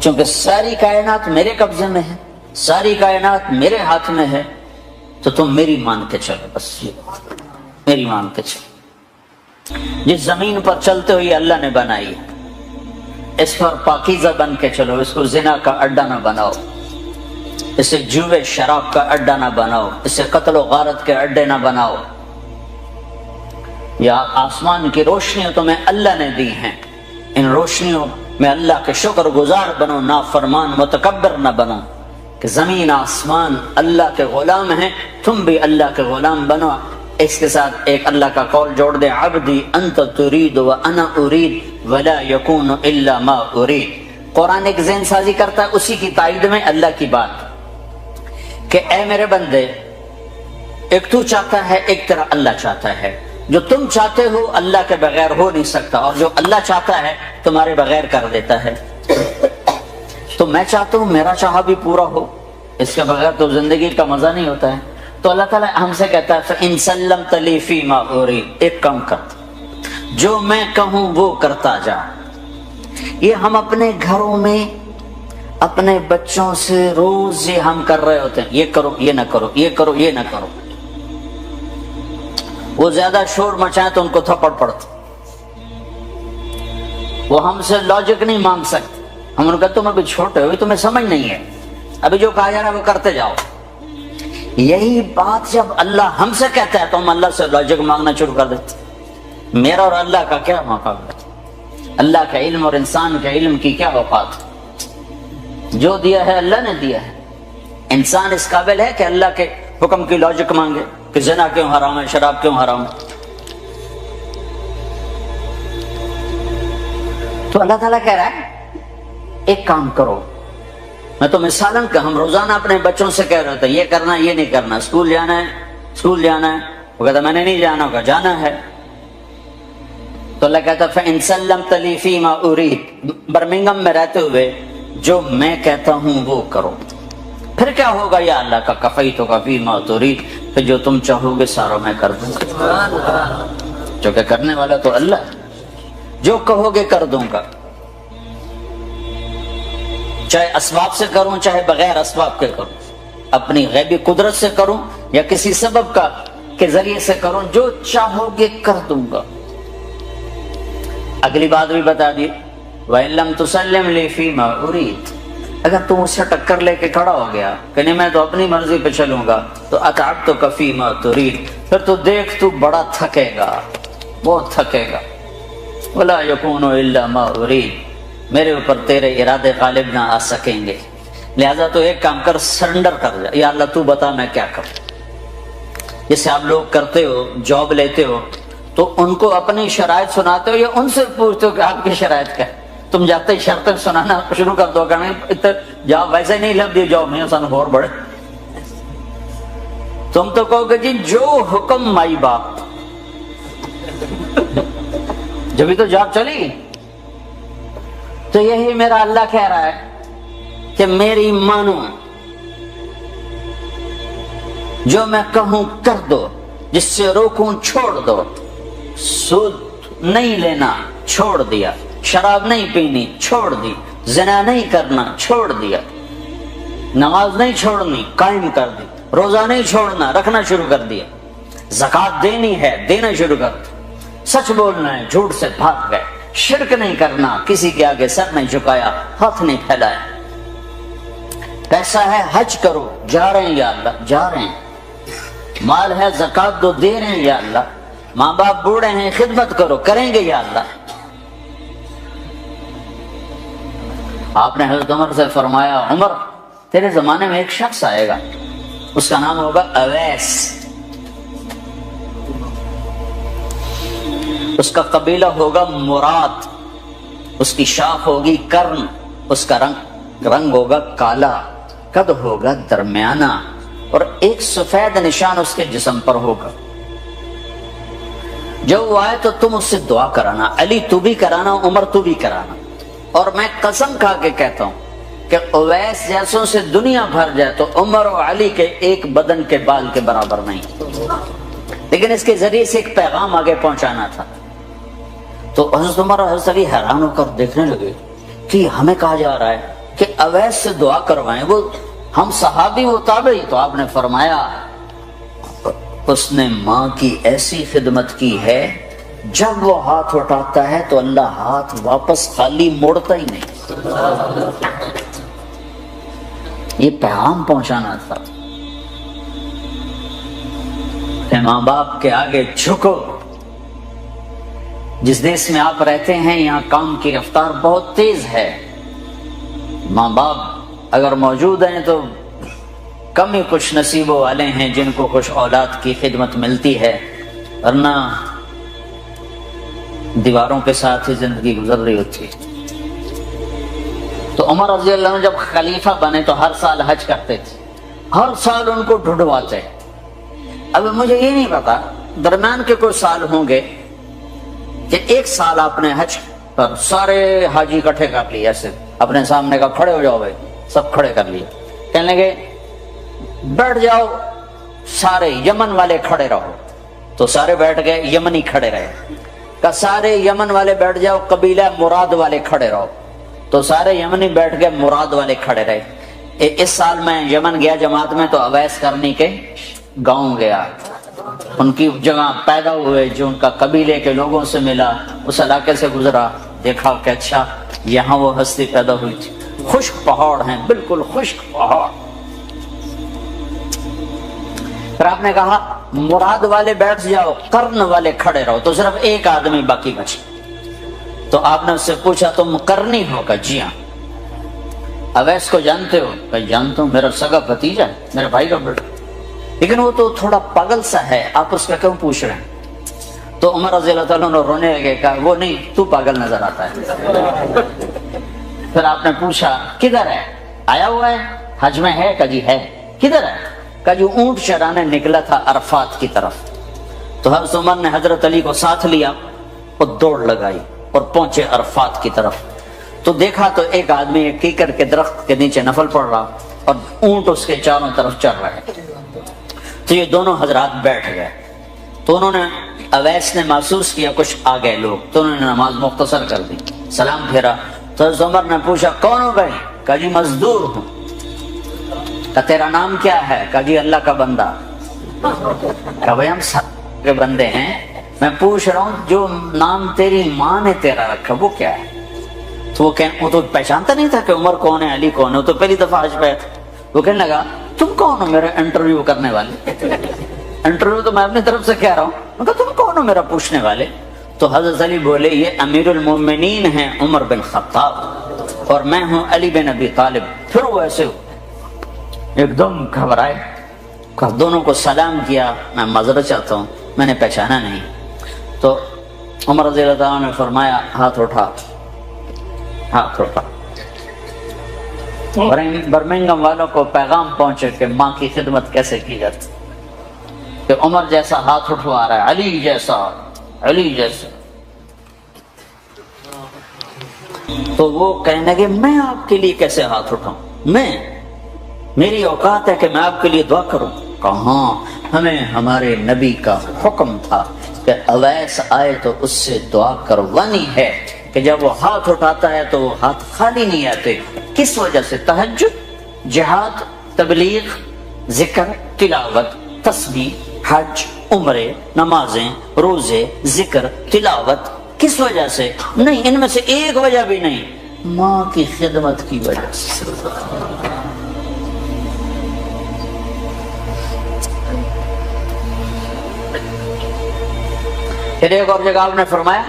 چونکہ ساری کائنات میرے قبضے میں ہے، ساری کائنات میرے ہاتھ میں ہے، تو تم میری مان کے چلو. بس میری مان کے چلو. جس زمین پر چلتے ہوئے اللہ نے بنائی ہے، اس پر پاکیزہ بن کے چلو. اس کو زنا کا اڈا نہ بناؤ، اسے جوے شراب کا اڈا نہ بناؤ، اسے قتل و غارت کے اڈے نہ بناؤ. یا آسمان کی روشنیوں تمہیں اللہ نے دی ہیں، ان روشنیوں میں اللہ کے شکر گزار بنو، نافرمان متکبر نہ بنو. کہ زمین آسمان اللہ کے غلام ہیں، تم بھی اللہ کے غلام بنو. اس کے ساتھ ایک اللہ کا قول جوڑ دے، عبدی انت ترید وانا ارید ولا یکون الا ما ارید. قرآن ایک ذہن سازی کرتا ہے اسی کی تائید میں اللہ کی بات کہ اے میرے بندے، ایک تو چاہتا ہے، ایک طرح اللہ چاہتا ہے. جو تم چاہتے ہو اللہ کے بغیر ہو نہیں سکتا، اور جو اللہ چاہتا ہے تمہارے بغیر کر دیتا ہے. تو میں چاہتا ہوں میرا چاہا بھی پورا ہو، اس کے بغیر تو زندگی کا مزہ نہیں ہوتا ہے. تو اللہ تعالیٰ ہم سے کہتا ہے فَإِن سَلَّمْتَ لِي فِي مَا أُرِيدُ، ایک کام کر، جو میں کہوں وہ کرتا جا. یہ ہم اپنے گھروں میں اپنے بچوں سے روز یہ ہم کر رہے ہوتے ہیں، یہ کرو یہ نہ کرو، یہ کرو یہ نہ کرو. وہ زیادہ شور مچائیں تو ان کو تھپڑ پڑتا. وہ ہم سے لاجک نہیں مانگ سکتے. ہم ان کو تم ابھی چھوٹے ہو، تمہیں سمجھ نہیں ہے، ابھی جو کہا جا رہا ہے وہ کرتے جاؤ. یہی بات جب اللہ ہم سے کہتا ہے تو ہم اللہ سے لاجک مانگنا شروع کر دیتے. میرا اور اللہ کا کیا مقابلہ؟ اللہ کا علم اور انسان کے علم کی کیا اوقات؟ جو دیا ہے اللہ نے دیا ہے. انسان اس قابل ہے کہ اللہ کے حکم کی لاجک مانگے کہ زنا کیوں حرام ہے، شراب کیوں حرام ہے؟ تو اللہ تعالیٰ کہہ رہا ہے ایک کام کرو. میں تو مثالاً کہ ہم روزانہ اپنے بچوں سے کہہ رہے تھے یہ کرنا یہ نہیں کرنا، اسکول جانا ہے اسکول جانا ہے. وہ کہتا میں نے نہیں جانا ہوگا، جانا ہے. تو اللہ کہتا فَإِن سَلَّمْتَ لِي فِي مَا أُرِيدُ، برمنگم میں رہتے ہوئے جو میں کہتا ہوں وہ کرو. پھر کیا ہوگا؟ یا اللہ کا کفیتک فی ما ترید، پھر جو تم چاہو گے سارا میں کر دوں گا. جو کہ کرنے والا تو اللہ ہے، جو کہو گے کر دوں گا. چاہے اسباب سے کروں چاہے بغیر اسباب کے کروں، اپنی غیبی قدرت سے کروں یا کسی سبب کا کے ذریعے سے کروں، جو چاہو گے کر دوں گا. اگلی بات بھی بتا دی وَإِن لَمْ تُسَلِّمْ لِي فِي مَا أُرِيدُ، اگر تم اس سے ٹکر لے کے کھڑا ہو گیا کہ نہیں میں تو اپنی مرضی پہ چلوں گا، تو أَتَعَبْتُكَ فِي مَا تُرِيدُ، پھر تو دیکھ تو بڑا تھکے گا، بہت تھکے گا. وَلَا يَكُونُ إِلَّا مَا أُرِيدُ، میرے اوپر تیرے ارادے غالب نہ آ سکیں گے. لہذا تو ایک کام کر، سرنڈر کر جا. یا اللہ تو بتا میں کیا کروں. جیسے آپ لوگ کرتے ہو، جاب لیتے ہو تو ان کو اپنی شرائط سناتے ہو یا ان سے پوچھتے ہو کہ آپ کی شرائط کیا ہے؟ تم جاتے ہی شرطیں سنانا شروع کر دو، کہ جاب ویسے نہیں لگ دی جاب میں سن اور بڑے. تم تو کہو کہ جی جو حکم مائی باپ، جبھی تو جاب چلی. تو یہی میرا اللہ کہہ رہا ہے کہ میری مانو، جو میں کہوں کر دو، جس سے روکوں چھوڑ دو، سود نہیں لینا چھوڑ دیا، شراب نہیں پینی چھوڑ دی، زنا نہیں کرنا چھوڑ دیا، نماز نہیں چھوڑنی قائم کر دی، روزہ نہیں چھوڑنا رکھنا شروع کر دیا، زکوٰۃ دینی ہے دینا شروع کر دیا، سچ بولنا ہے جھوٹ سے بھاگ گئے، شرک نہیں کرنا، کسی کے آگے سر نہیں جھکایا، ہاتھ نہیں پھیلایا، پیسہ ہے حج کرو، جا رہے ہیں یا اللہ جا رہے ہیں، مال ہے زکوٰۃ دو دے رہے ہیں یا اللہ، ماں باپ بوڑھے ہیں خدمت کرو کریں گے یا اللہ۔ آپ نے حضرت عمر سے فرمایا عمر تیرے زمانے میں ایک شخص آئے گا، اس کا نام ہوگا اویس، اس کا قبیلہ ہوگا مراد، اس کی شاخ ہوگی کرن، اس کا رنگ ہوگا کالا، قد ہوگا درمیانہ، اور ایک سفید نشان اس کے جسم پر ہوگا۔ جب وہ آئے تو تم اس سے دعا کرانا، علی تو بھی کرانا، عمر تو بھی کرانا، اور میں قسم کھا کے کہتا ہوں کہ اویس جیسوں سے دنیا بھر جائے تو عمر و علی کے ایک بدن کے بال کے برابر نہیں، لیکن اس کے ذریعے سے ایک پیغام آگے پہنچانا تھا۔ تو حضرت عمر اور حضرت علی حیران ہو کر دیکھنے لگے کہ ہمیں کہا جا رہا ہے کہ اویس سے دعا کروائیں، وہ ہم صحابی وہ تابعی۔ تو آپ نے فرمایا اس نے ماں کی ایسی خدمت کی ہے، جب وہ ہاتھ اٹھاتا ہے تو اللہ ہاتھ واپس خالی موڑتا ہی نہیں، یہ پیغام پہنچانا تھا کہ ماں باپ کے آگے جھکو۔ جس دیش میں آپ رہتے ہیں یہاں کام کی رفتار بہت تیز ہے، ماں باپ اگر موجود ہیں تو کم ہی کچھ نصیبوں والے ہیں جن کو کچھ اولاد کی خدمت ملتی ہے، ورنہ دیواروں کے ساتھ ہی زندگی گزر رہی ہوتی ہے۔ تو عمر رضی اللہ عنہ جب خلیفہ بنے تو ہر سال حج کرتے تھے، ہر سال ان کو ڈھونڈواتے۔ اب مجھے یہ نہیں پتا درمیان کے کوئی سال ہوں گے کہ ایک سال آپ نے حج پر سارے حاجی اکٹھے کر لیے، ایسے اپنے سامنے کا کھڑے ہو جاؤ بھائی، سب کھڑے کر لیے، کہنے لگے بیٹھ جاؤ سارے یمن والے کھڑے رہو، تو سارے بیٹھ گئے، یمنی کھڑے رہے، کہ سارے یمن والے بیٹھ جاؤ، قبیلہ مراد والے کھڑے رہو، تو سارے یمنی بیٹھ گئے، مراد والے کھڑے رہے۔ اس سال میں یمن گیا جماعت میں تو اویس کرنی کے گاؤں گیا، ان کی جگہ پیدا ہوئے، جو ان کا قبیلے کے لوگوں سے ملا، اس علاقے سے گزرا، دیکھا کہ اچھا یہاں وہ ہستی پیدا ہوئی تھی، خشک پہاڑ ہیں، بالکل خشک پہاڑ۔ پھر آپ نے کہا مراد والے بیٹھ جاؤ، قرن والے کھڑے رہو، تو صرف ایک آدمی باقی بچے۔ تو آپ نے اس سے پوچھا تم قرنی ہو؟ کہ جی ہاں۔ اویس کو جانتے ہو؟ کہ جانتا ہوں، میرا سگا بھتیجا ہے، میرے بھائی کا بیٹا، لیکن وہ تو تھوڑا پاگل سا ہے، آپ اس کا کیوں پوچھ رہے ہیں؟ تو عمر رضی اللہ تعالیٰ نے رونے لگے، کہا وہ نہیں، تو پاگل نظر آتا ہے۔ پھر آپ نے پوچھا کدھر ہے؟ آیا ہوا ہے حج میں ہے؟ کہ جی ہے۔ کدھر ہے؟ کہ جو اونٹ چرانے نکلا تھا عرفات کی طرف۔ تو حضرت عمر نے حضرت علی کو ساتھ لیا اور دوڑ لگائی اور پہنچے عرفات کی طرف، تو دیکھا تو ایک آدمی ایک کیکر کے درخت کے نیچے نفل پڑھ رہا اور اونٹ اس کے چاروں طرف چل رہے۔ تو یہ دونوں حضرات بیٹھ گئے، تو انہوں نے اویس نے محسوس کیا کچھ آ گئے لوگ، تو انہوں نے نماز مختصر کر دی، سلام پھیرا۔ تو حضرت عمر نے پوچھا کون ہو بھائی؟ کہا جی مزدور ہوں۔ کہ تیرا نام کیا ہے؟ کہا جی اللہ کا بندہ۔ کہا بھائی ہم سب کے بندے ہیں، میں پوچھ رہا ہوں جو نام تیری ماں نے تیرا رکھا وہ کیا ہے؟ تو وہ تو پہچانتا نہیں تھا کہ عمر کون ہے علی کون ہے، وہ تو پہلی دفعہ حج پہ تھا۔ وہ کہنے لگا تم کون ہو میرا انٹرویو کرنے والے؟ انٹرویو تو میں اپنی طرف سے کہہ رہا ہوں، میں کہا تم کون ہو میرا پوچھنے والے؟ تو حضرت علی بولے یہ امیر المومنین ہیں عمر بن خطاب اور میں ہوں علی بن ابی طالب۔ پھر وہ ایسے ایک دم گھبرائے، دونوں کو سلام کیا، میں معذرت چاہتا ہوں میں نے پہچانا نہیں۔ تو عمر رضی اللہ عنہ نے فرمایا ہاتھ اٹھا، ہاتھ اٹھا۔ برمنگم والوں کو پیغام پہنچے کہ ماں کی خدمت کیسے کی جاتی، کہ عمر جیسا ہاتھ اٹھوا رہا ہے، علی جیسا، علی جیسا۔ تو وہ کہنے لگے میں آپ کے لیے کیسے ہاتھ اٹھاؤں، میری اوقات ہے کہ میں آپ کے لیے دعا کروں؟ کہاں، ہمیں ہمارے نبی کا حکم تھا کہ اویس آئے تو اس سے دعا کروانی ہے کہ جب وہ ہاتھ اٹھاتا ہے تو وہ ہاتھ خالی نہیں آتے۔ کس وجہ سے؟ تہجد، جہاد، تبلیغ، ذکر، تلاوت، تسبیح، حج، عمرے، نمازیں، روزے، ذکر، تلاوت۔ کس وجہ سے؟ نہیں، ان میں سے ایک وجہ بھی نہیں، ماں کی خدمت کی وجہ سے۔ پھر ایک اور جگہ آپ نے فرمایا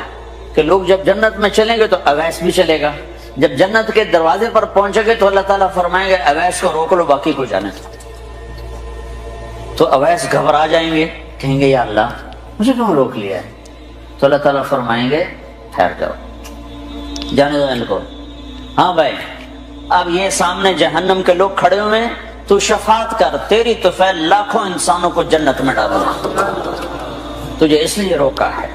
کہ لوگ جب جنت میں چلیں گے تو اویس بھی چلے گا، جب جنت کے دروازے پر پہنچے گے تو اللہ تعالیٰ فرمائیں گے اویس کو روک لو، باقی کو جانے دو۔ تو اویس گھبرا جائیں گے، کہیں گے یا اللہ مجھے کیوں روک لیا ہے؟ تو اللہ تعالیٰ فرمائیں گے ٹھہر جاؤ، جانے دو ان کو۔ ہاں بھائی، اب یہ سامنے جہنم کے لوگ کھڑے ہوئے ہیں، تو شفاعت کر، تیری طفیل لاکھوں انسانوں کو جنت میں ڈالو۔ تجھے اس لیے روکا ہے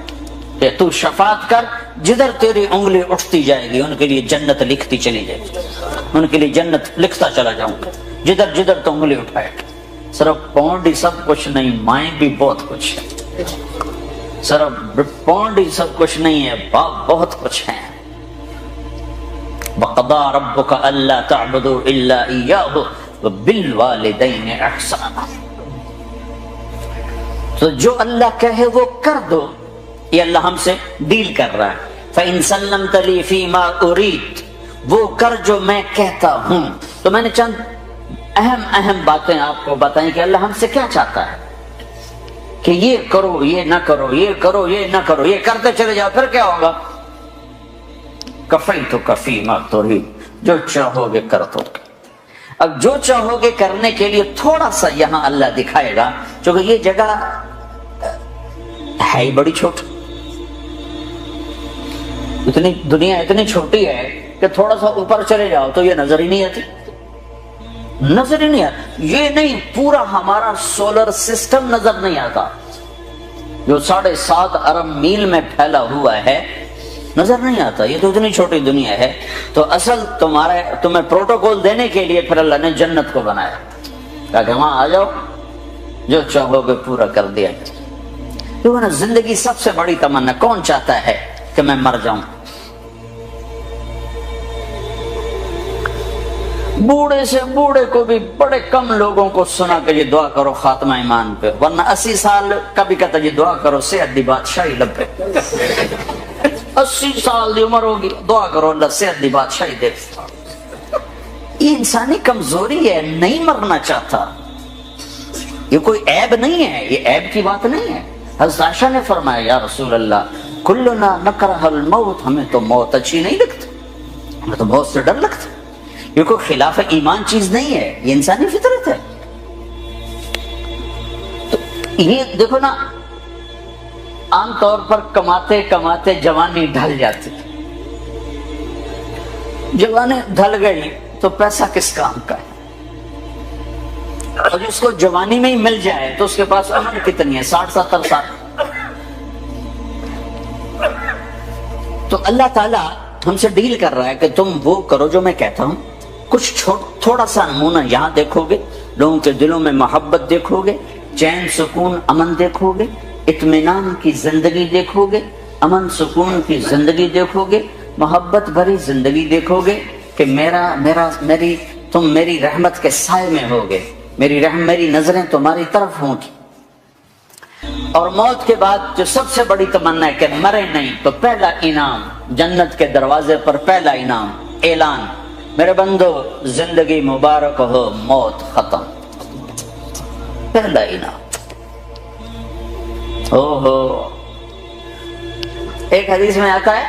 کہ تو شفاعت کر، جدھر تیری انگلی اٹھتی جائے گی ان کے لیے جنت لکھتی چلی جائے گی، ان کے لیے جنت لکھتا چلا جاؤں گا، جدھر جدھر تو انگلی اٹھائے۔ صرف پونڈ ہی سب کچھ نہیں، مائیں بھی بہت کچھ ہے۔ صرف پونڈ ہی سب کچھ نہیں ہے، باپ بہت کچھ ہے۔ وَقَضَىٰ رَبُّكَ أَلَّا تَعْبُدُوا إِلَّا إِيَّاهُ وَبِالْوَالِدَيْنِ إِحْسَانًا۔ تو جو اللہ کہے وہ کر دو، یہ اللہ ہم سے ڈیل کر رہا ہے۔ فَإِن سَلَّمْتَ لِي فِي مَا أُرِيدُ، وہ کر جو میں کہتا ہوں۔ تو میں نے چند اہم باتیں آپ کو بتائیں کہ اللہ ہم سے کیا چاہتا ہے، کہ یہ کرو، یہ نہ کرو، یہ کرو، یہ نہ کرو، یہ کرتے چلے جاؤ، پھر کیا ہوگا؟ کفیتک فی ما ترید، جو چاہو گے کر دو۔ اب جو چاہو گے کرنے کے لیے تھوڑا سا یہاں اللہ دکھائے گا، چونکہ یہ جگہ ہے ہی بڑی چھوٹی، اتنی دنیا اتنی چھوٹی ہے کہ تھوڑا سا اوپر چلے جاؤ تو یہ نظر ہی نہیں آتی، نظر ہی نہیں آتی۔ یہ نہیں، پورا ہمارا سولر سسٹم نظر نہیں آتا جو 7.5 ارب میل میں پھیلا ہوا ہے، نظر نہیں آتا۔ یہ تو اتنی چھوٹی دنیا ہے۔ تو اصل تمہیں پروٹوکول دینے کے لیے پھر اللہ نے جنت کو بنایا، کہا کہ وہاں آ جاؤ، جو چاہو گے پورا کر دیا جائے۔ تو زندگی سب سے بڑی تمنا، کون چاہتا ہے کہ میں مر جاؤں؟ بوڑھے سے بوڑھے کو بھی بڑے کم لوگوں کو سنا کہ یہ دعا کرو خاتمہ ایمان پہ، ورنہ 80 سال کبھی کہتا یہ دعا کرو صحت دی بادشاہی لب پہ۔ 80 سال دی عمر ہوگی، دعا کرو اللہ صحت دی بادشاہی دے۔ یہ انسانی کمزوری ہے، نہیں مرنا چاہتا۔ یہ کوئی عیب نہیں ہے، یہ عیب کی بات نہیں ہے۔ حضرت عائشہ نے فرمایا یا رسول اللہ کلنا نکرہ الموت، ہمیں تو موت اچھی نہیں لگتی، ہمیں تو موت سے ڈر لگتا۔ یہ کوئی خلاف ایمان چیز نہیں ہے، یہ انسانی فطرت ہے۔ تو یہ دیکھو نا، عام طور پر کماتے کماتے جوانی ڈھل جاتی، جوانی ڈھل گئی تو پیسہ کس کام کا ہے؟ اور جس کو جوانی میں ہی مل جائے تو اس کے پاس عمر کتنی ہے؟ 60-70 سال۔ تو اللہ تعالیٰ ہم سے ڈیل کر رہا ہے کہ تم وہ کرو جو میں کہتا ہوں۔ کچھ تھوڑا سا نمونہ یہاں دیکھو گے، لوگوں کے دلوں میں محبت دیکھو گے، چین سکون امن دیکھو گے، اطمینان کی زندگی دیکھو گے، امن سکون کی زندگی دیکھو گے، محبت بھری زندگی دیکھو گے کہ تم میری رحمت کے سائے میں ہوگے، میری نظریں تمہاری طرف ہوں گی۔ اور موت کے بعد جو سب سے بڑی تمنا ہے کہ مرے نہیں، تو پہلا انعام جنت کے دروازے پر، پہلا انعام اعلان، میرے بندو زندگی مبارک ہو، موت ختم، پہلا انعام۔ ایک حدیث میں آتا ہے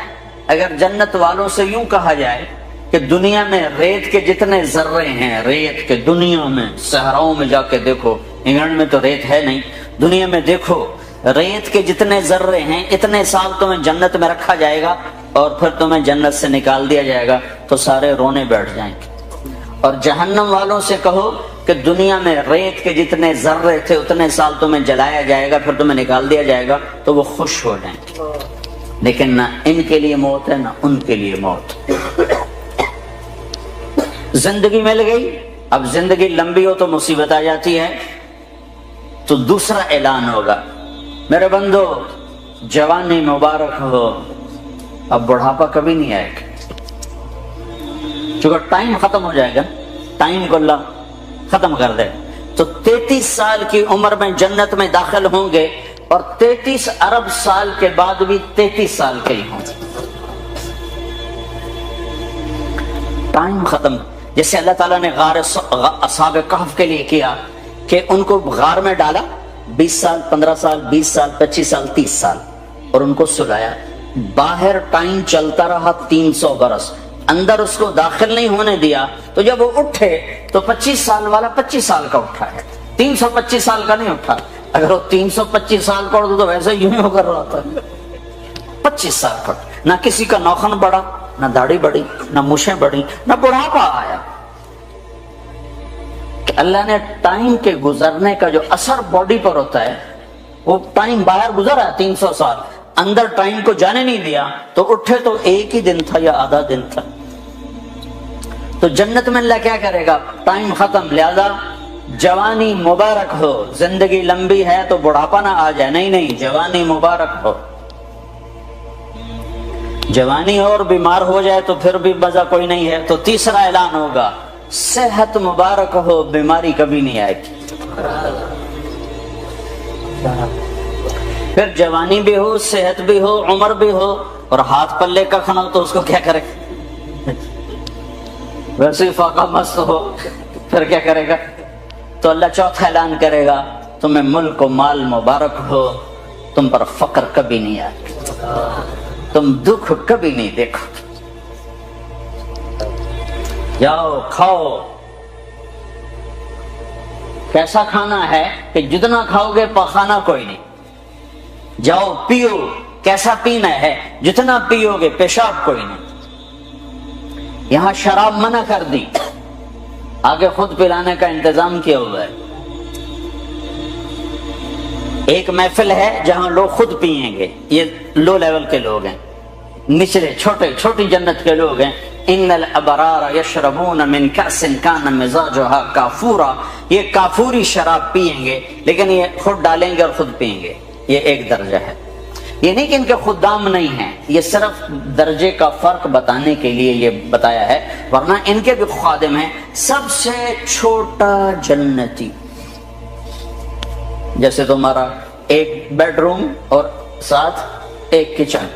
اگر جنت والوں سے یوں کہا جائے کہ دنیا میں ریت کے جتنے ذرے ہیں، ریت کے دنیا میں صحراؤں میں جا کے دیکھو، انگلینڈ میں تو ریت ہے نہیں، دنیا میں دیکھو ریت کے جتنے ذرے ہیں، اتنے سال تمہیں جنت میں رکھا جائے گا اور پھر تمہیں جنت سے نکال دیا جائے گا تو سارے رونے بیٹھ جائیں گے۔ اور جہنم والوں سے کہو کہ دنیا میں ریت کے جتنے ذرے تھے اتنے سال تمہیں جلایا جائے گا، پھر تمہیں نکال دیا جائے گا تو وہ خوش ہو جائیں گے۔ لیکن نہ ان کے لیے موت ہے، نہ ان کے لیے موت۔ زندگی مل گئی، اب زندگی لمبی ہو تو مصیبت آ جاتی ہے، تو دوسرا اعلان ہوگا، میرے بندو جوانی مبارک ہو، اب بڑھاپا کبھی نہیں آئے گا، چونکہ ٹائم ختم ہو جائے گا، ٹائم کو اللہ ختم کر دے، تو 33 سال کی عمر میں جنت میں داخل ہوں گے، اور 33 ارب سال کے بعد بھی 33 سال کے ہی ہوں گے، ٹائم ختم۔ جیسے اللہ تعالیٰ نے غار اصحاب کہف کے لیے کیا کہ ان کو غار میں ڈالا، 20 سال 15 سال 20 سال 25 سال 30 سال، اور ان کو سلایا، باہر ٹائم چلتا رہا 300 برس، اندر اس کو داخل نہیں ہونے دیا، تو جب وہ اٹھے تو 25 سال والا 25 سال کا اٹھا ہے، 325 سال کا نہیں اٹھا۔ اگر وہ 325 سال کا اٹھا تو ویسے یوں ہی ہو کر رہا تھا، 25 سال کا، نہ کسی کا نوخن بڑھا، نہ داڑھی بڑھی، نہ مشیں بڑھی، نہ بڑھاپا آیا۔ کہ اللہ نے ٹائم کے گزرنے کا جو اثر باڈی پر ہوتا ہے، وہ ٹائم باہر گزرا 300 سال، اندر ٹائم کو جانے نہیں دیا، تو اٹھے تو ایک ہی دن تھا یا آدھا دن تھا۔ تو جنت میں اللہ کیا کرے گا؟ ٹائم ختم، لہذا جوانی مبارک ہو، زندگی لمبی ہے تو بڑھاپا نہ آ جائے، نہیں، جوانی مبارک ہو۔ جوانی اور بیمار ہو جائے تو پھر بھی مزہ کوئی نہیں ہے، تو تیسرا اعلان ہوگا، صحت مبارک ہو، بیماری کبھی نہیں آئے گی۔ پھر جوانی بھی ہو، صحت بھی ہو، عمر بھی ہو، اور ہاتھ پلے کا کھانا ہو تو اس کو کیا کرے؟ ویسے ہی فاقہ مست ہو، پھر کیا کرے گا؟ تو اللہ چوتھا اعلان کرے گا، تمہیں ملک و مال مبارک ہو، تم پر فقر کبھی نہیں آئے، تم دکھ کبھی نہیں دیکھو، جاؤ کھاؤ۔ کیسا کھانا ہے کہ جتنا کھاؤ گے پخانا کوئی نہیں، جاؤ پیو، کیسا پینا ہے، جتنا پیو گے پیشاب کوئی نہیں۔ یہاں شراب منع کر دی، آگے خود پلانے کا انتظام کیا ہوا ہے۔ ایک محفل ہے جہاں لوگ خود پئیں گے، یہ لو لیول کے لوگ ہیں، نچلے چھوٹی جنت کے لوگ ہیں۔ ان الابرار یشربون من کأس کان مزاجها کافورا، یہ کافوری شراب پئیں گے، لیکن یہ خود ڈالیں گے اور خود پئیں گے، یہ ایک درجہ ہے۔ یہ نہیں کہ ان کے خدام نہیں ہیں، یہ صرف درجے کا فرق بتانے کے لیے یہ بتایا ہے، ورنہ ان کے بھی خادم ہیں۔ سب سے چھوٹا جنتی، جیسے تمہارا ایک بیڈ روم اور ساتھ ایک کچن،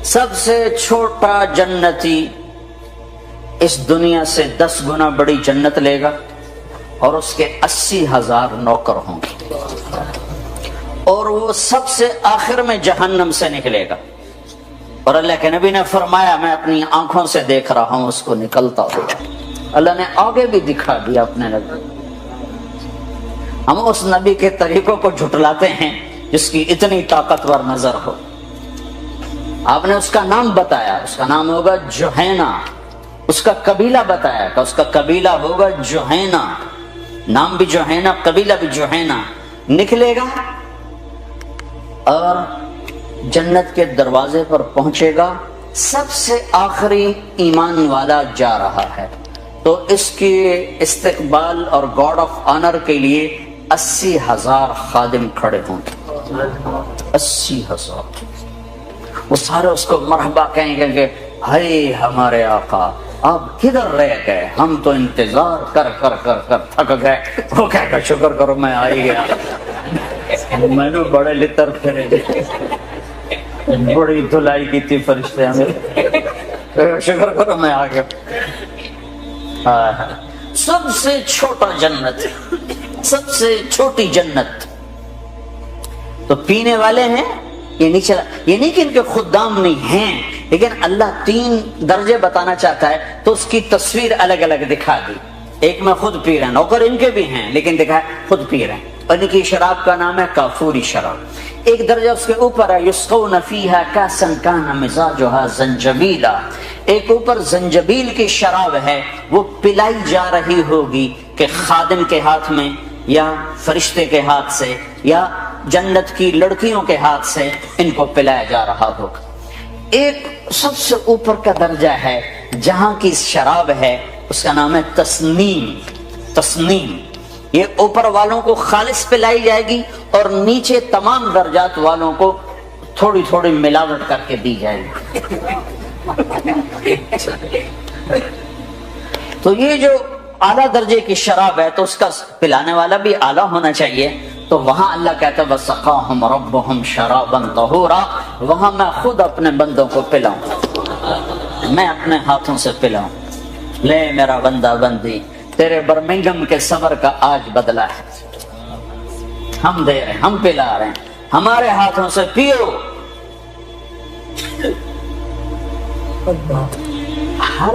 سب سے چھوٹا جنتی اس دنیا سے 10 گنا بڑی جنت لے گا، اور اس کے 80,000 نوکر ہوں گے، اور وہ سب سے آخر میں جہنم سے نکلے گا، اور اللہ کے نبی نے فرمایا میں اپنی آنکھوں سے دیکھ رہا ہوں اس کو نکلتا ہوا۔ اللہ نے آگے بھی دکھا دیا اپنے نبی۔ ہم اس نبی کے طریقوں کو جھٹلاتے ہیں جس کی اتنی طاقتور نظر ہو۔ آپ نے اس کا نام بتایا، اس کا نام ہوگا جوہینا، اس کا قبیلہ بتایا کہ اس کا قبیلہ ہوگا جوہینا، نام بھی جوہینا، قبیلہ بھی جوہینا، نکلے گا اور جنت کے دروازے پر پہنچے گا، سب سے آخری ایمان والا جا رہا ہے، تو اس کے استقبال اور گارڈ آف آنر کے لیے 80,000 خادم کھڑے ہوں گے، 80,000۔ وہ سارے اس کو مرحبا کہیں گے کہ ہائے ہمارے آقا آپ کدھر رہ گئے، ہم تو انتظار کر کر کر کر تھک گئے۔ وہ کہے گا شکر کرو میں آ ہی گیا، میں نے بڑے لطر پھرے، بڑی دھلائی کی تھی فرشتے ہمیں، شکر کرو میں آ گیا۔ سب سے چھوٹا جنت، سب سے چھوٹی جنت۔ تو پینے والے ہیں، یہ نہیں چلا، یہ نہیں کہ ان کے خدام نہیں ہیں، لیکن اللہ 3 درجے بتانا چاہتا ہے تو اس کی تصویر الگ الگ دکھا دی۔ ایک میں خود پی رہا ہوں، نوکر ان کے بھی ہیں لیکن دکھا خود پی رہے ہیں، اور ان کی شراب کا نام ہے کافوری شراب۔ ایک درجہ اس کے اوپر ہے یسقون فیہا کاسا کان مزاجها زنجبیلا، ایک اوپر زنجبیل کی شراب ہے، وہ پلائی جا رہی ہوگی کہ خادم کے ہاتھ میں یا فرشتے کے ہاتھ سے یا جنت کی لڑکیوں کے ہاتھ سے ان کو پلایا جا رہا ہوگا۔ ایک سب سے اوپر کا درجہ ہے جہاں کی شراب ہے، اس کا نام ہے تسنیم۔ تسنیم یہ اوپر والوں کو خالص پلائی جائے گی اور نیچے تمام درجات والوں کو تھوڑی تھوڑی ملاوٹ کر کے دی جائے گی۔ تو یہ جو اعلیٰ درجے کی شراب ہے تو اس کا پلانے والا بھی اعلیٰ ہونا چاہیے۔ تو وہاں اللہ کہتا ہے وَسَقَاهُمْ رَبُّهُمْ شَرَابًا طَهُورًا، وہاں میں خود اپنے بندوں کو پلاؤں، میں اپنے ہاتھوں سے پلاؤں۔ لے میرا بندہ بندی، تیرے برمنگم کے صبر کا آج بدلہ ہے، ہم دے رہے ہیں، ہم پلا رہے ہیں، ہمارے ہاتھوں سے پیو۔ ہر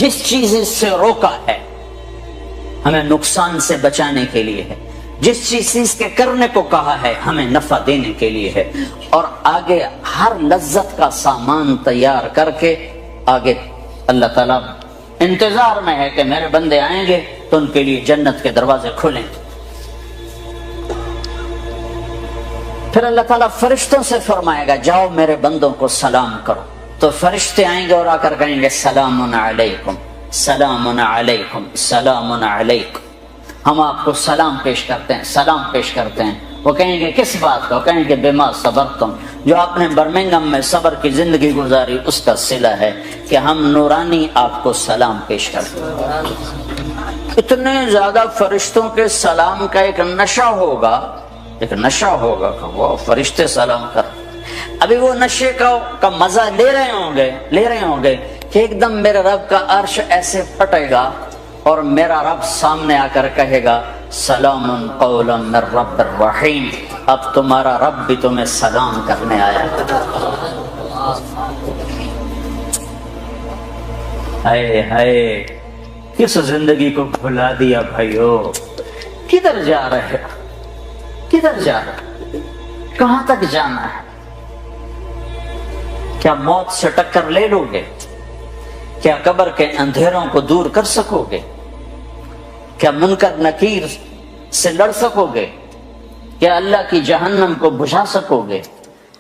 جس چیز سے روکا ہے ہمیں نقصان سے بچانے کے لیے ہے، جس چیز کے کرنے کو کہا ہے ہمیں نفع دینے کے لیے ہے، اور آگے ہر لذت کا سامان تیار کر کے آگے اللہ تعالیٰ انتظار میں ہے کہ میرے بندے آئیں گے تو ان کے لیے جنت کے دروازے کھلیں۔ پھر اللہ تعالیٰ فرشتوں سے فرمائے گا جاؤ میرے بندوں کو سلام کرو، تو فرشتے آئیں گے اور آ کر کہیں گے سلام علیکم سلام علیکم سلام علیکم، ہم آپ کو سلام پیش کرتے ہیں، سلام پیش کرتے ہیں۔ وہ کہیں گے کس بات کا؟ وہ کہیں گے بما صبرتم، جو آپ نے برمنگم میں صبر کی زندگی گزاری اس کا صلہ ہے کہ ہم نورانی آپ کو سلام پیش کرتے ہیں۔ اتنے زیادہ فرشتوں کے سلام کا ایک نشہ ہوگا، ایک نشہ ہوگا کہ وہ فرشتے سلام کر، ابھی وہ نشے کا مزہ لے رہے ہوں گے کہ ایک دم میرے رب کا عرش ایسے پھٹے گا اور میرا رب سامنے آ کر کہے گا سلام قولا من رب الرحیم، اب تمہارا رب بھی تمہیں سلام کرنے آیا۔ ہائے ہائے، کس زندگی کو بھلا دیا بھائیو، کدھر جا رہے ہو، کدھر جا رہے، کہاں تک جانا ہے؟ کیا موت سے ٹکر لے لو گے؟ کیا قبر کے اندھیروں کو دور کر سکو گے؟ کیا منکر نکیر سے لڑ سکو گے؟ کیا اللہ کی جہنم کو بجھا سکو گے؟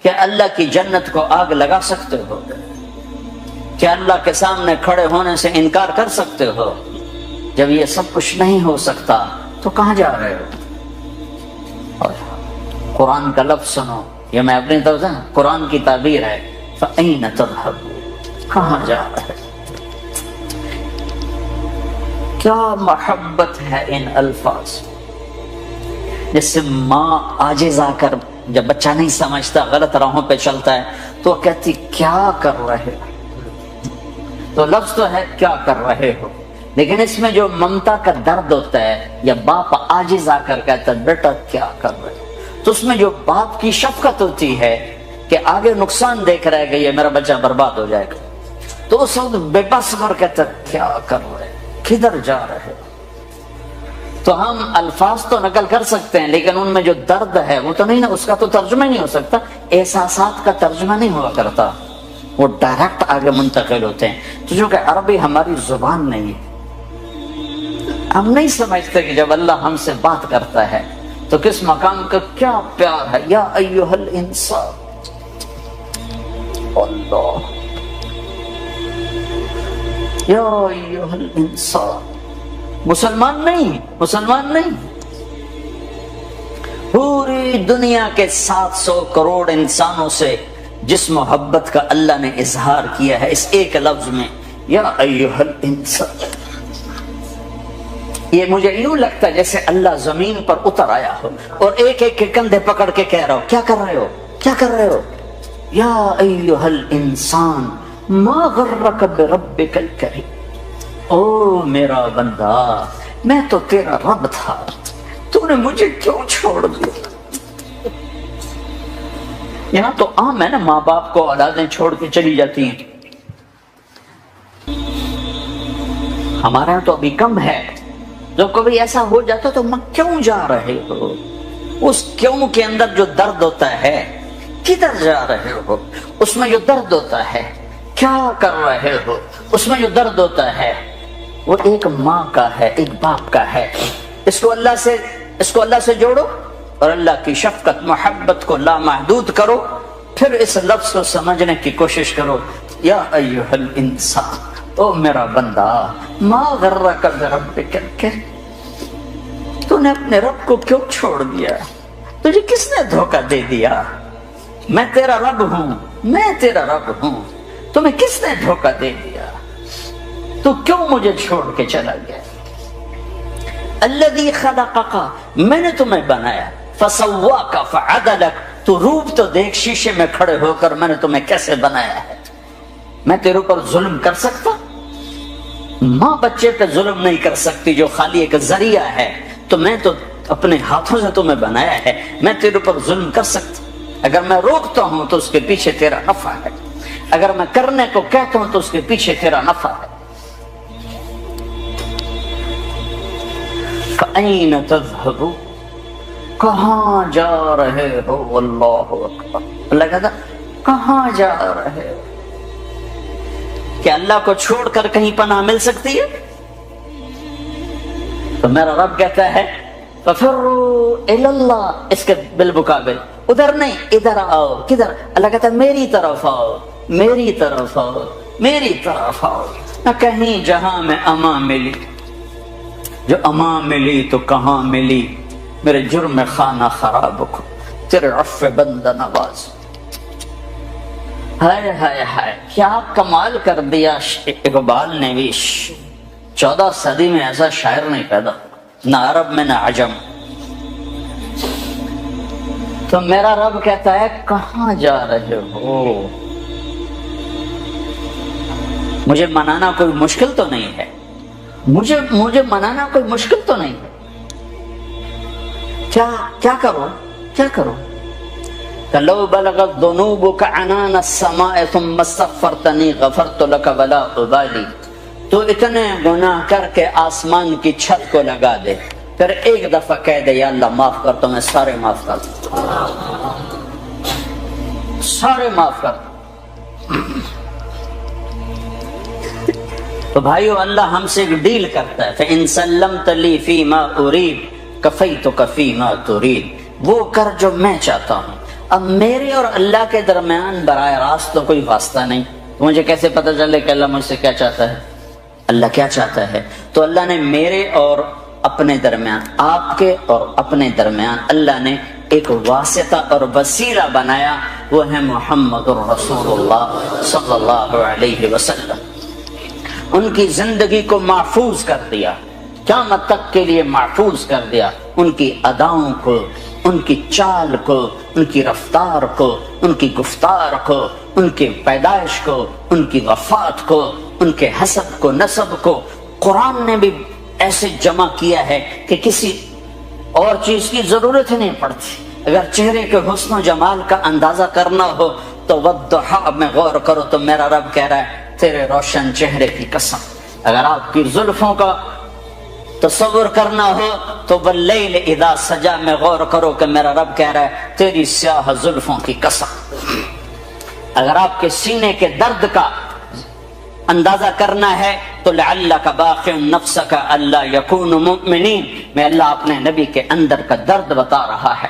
کیا اللہ کی جنت کو آگ لگا سکتے ہو؟ کیا اللہ کے سامنے کھڑے ہونے سے انکار کر سکتے ہو؟ جب یہ سب کچھ نہیں ہو سکتا تو کہاں جا رہے ہو؟ اور قرآن کا لفظ سنو، یہ میں اپنی طرف سے قرآن کی تعبیر ہے، فَأَيْنَ تَذْهَبُونَ، کہاں جا رہے؟ کیا محبت ہے ان الفاظ، جس سے ماں عاجز آ کر جب بچہ نہیں سمجھتا غلط راہوں پہ چلتا ہے تو کہتی کیا کر رہے ہو، تو لفظ تو ہے کیا کر رہے ہو، لیکن اس میں جو ممتا کا درد ہوتا ہے، یا باپ عاجز آ کر کہتا ہے بیٹا کیا کر رہے ہو، تو اس میں جو باپ کی شفقت ہوتی ہے کہ آگے نقصان دیکھ رہا ہے کہ یہ میرا بچہ برباد ہو جائے گا، تو اس وقت بے بس کر کہتا ہے کیا کر رہے، کدھر جا رہے۔ تو ہم الفاظ تو نقل کر سکتے ہیں لیکن ان میں جو درد ہے وہ تو نہیں، اس کا تو ترجمہ نہیں ہو سکتا، احساسات کا ترجمہ نہیں ہوا کرتا، وہ ڈائریکٹ آگے منتقل ہوتے ہیں۔ تو جو کہ عربی ہماری زبان نہیں ہے، ہم نہیں سمجھتے کہ جب اللہ ہم سے بات کرتا ہے تو کس مقام کا کیا پیار ہے۔ یا ایھا الانسان، اللہ، یا ایھا الانسان، مسلمان نہیں، پوری دنیا کے 700 کروڑ انسانوں سے جس محبت کا اللہ نے اظہار کیا ہے اس ایک لفظ میں، یا ایھا الانسان، یہ مجھے یوں لگتا ہے جیسے اللہ زمین پر اتر آیا ہو اور ایک ایک کے کندھے پکڑ کے کہہ رہا ہو کیا کر رہے ہو، کیا کر رہے ہو، یا ایھا الانسان ما غرک بربک الکریم، او میرا بندہ میں تو تیرا رب تھا، تو نے مجھے کیوں چھوڑ دیا۔ یہاں تو عام ہے نا، ماں باپ کو اولادیں چھوڑ کے چلی جاتی ہیں، ہمارے یہاں تو ابھی کم ہے، جو کبھی ایسا ہو جاتا تو ماں کیوں جا رہے ہو، اس کیوں کے اندر جو درد ہوتا ہے، کدھر جا رہے ہو، اس میں جو درد ہوتا ہے، کیا کر رہے ہو، اس میں جو درد ہوتا ہے، وہ ایک ماں کا ہے، ایک باپ کا ہے۔ اس کو اللہ سے جوڑو اور اللہ کی شفقت محبت کو لامحدود کرو، پھر اس لفظ کو سمجھنے کی کوشش کرو، یا ایھا الانسان، او میرا بندہ، ما غرک بربک الکریم، تو نے اپنے رب کو کیوں چھوڑ دیا؟ تجھے کس نے دھوکہ دے دیا؟ میں تیرا رب ہوں، میں تیرا رب ہوں، تمہیں کس نے دھوکہ دے دیا؟ تو کیوں مجھے چھوڑ کے چلا گیا؟ الذی خلقک، میں نے تمہیں بنایا، فسواک فعدلک، تو روپ تو دیکھ شیشے میں کھڑے ہو کر میں نے تمہیں کیسے بنایا ہے۔ میں تیرے اوپر ظلم کر سکتا؟ ماں بچے پہ ظلم نہیں کر سکتی جو خالی ایک ذریعہ ہے، تو میں تو اپنے ہاتھوں سے تمہیں بنایا ہے، میں تیرے اوپر ظلم کر سکتا؟ اگر میں روکتا ہوں تو اس کے پیچھے تیرا نفع ہے، اگر میں کرنے کو کہتا ہوں تو اس کے پیچھے تیرا نفع ہے۔ فَأَيْنَ تَذْهَبُونَ، کہاں جا رہے ہو؟ اللہ اکبر۔ اللہ کہتا کہاں جا رہے ہو؟ کہ اللہ کو چھوڑ کر کہیں پناہ مل سکتی ہے؟ تو میرا رب کہتا ہے فَفِرُّوا إِلَى اللَّهِ، اس کے بالمقابل ادھر نہیں، ادھر آؤ۔ کدھر؟ اللہ کہتا ہے میری طرف آؤ، میری طرف آؤ، میری طرف آؤ۔ نہ کہیں جہاں میں امان ملی، جو امان ملی تو کہاں ملی؟ میرے جرم خانہ خراب کو، تیرے عفو بندہ نواز۔ ہائے ہائے ہائے، کیا کمال کر دیا اقبال نے بھی۔ 14 صدی میں ایسا شاعر نہیں پیدا، نہ عرب میں نہ عجم۔ تو میرا رب کہتا ہے کہاں جا رہے ہو؟ مجھے منانا کوئی مشکل تو نہیں ہے، مجھے منانا کوئی مشکل تو نہیں ہے۔ کیا کرو؟ کیا کرو؟ لو بلغت ذنوبك عنان السماء ثم استغفرتني غفرت لك ولا ابالي، تو اتنے گناہ کر کے آسمان کی چھت کو لگا دے، پھر ایک دفعہ کہہ دے یا اللہ معاف کر، تو میں سارے معاف کر دوں، سارے معاف کر دوں۔ تو بھائیو، اللہ ہم سے ایک ڈیل کرتا ہے، فَإِن سَلَّمْتَ لِي فِي مَا أُرِيدُ كَفَيْتُكَ فِي مَا تُرِيدُ، وہ کر جو میں چاہتا ہوں۔ اب میرے اور اللہ کے درمیان براہ راست تو کوئی واسطہ نہیں، تو مجھے کیسے پتہ چلے کہ اللہ مجھ سے کیا چاہتا ہے، اللہ کیا چاہتا ہے؟ تو اللہ نے میرے اور اپنے درمیان، آپ کے اور اپنے درمیان اللہ نے ایک واسطہ اور وسیلہ بنایا، وہ ہے محمد الرسول اللہ صلی اللہ علیہ وسلم۔ ان کی زندگی کو محفوظ کر دیا، قیامت تک کے لیے محفوظ کر دیا، ان کی اداؤں کو، ان کی چال کو، ان کی رفتار کو، ان کی گفتار کو، ان کی پیدائش کو، ان کی وفات کو، ان کے حسب کو، نسب کو قرآن نے بھی ایسے جمع کیا ہے کہ کسی اور چیز کی ضرورت ہی نہیں پڑتی۔ اگر چہرے کے حسن و جمال کا اندازہ کرنا ہو تو والضحیٰ میں غور کرو تو میرا رب کہہ رہا ہے تیرے روشن چہرے کی قسم۔ اگر آپ کی زلفوں کا تصور کرنا ہو تو واللیل اذا سجا میں غور کرو کہ میرا رب کہہ رہا ہے تیری سیاہ زلفوں کی قسم۔ اگر آپ کے سینے کے درد کا اندازہ کرنا ہے تو لعلک باخع نفسک الا یکونوا مؤمنین، میں اللہ اپنے نبی کے اندر کا درد بتا رہا ہے۔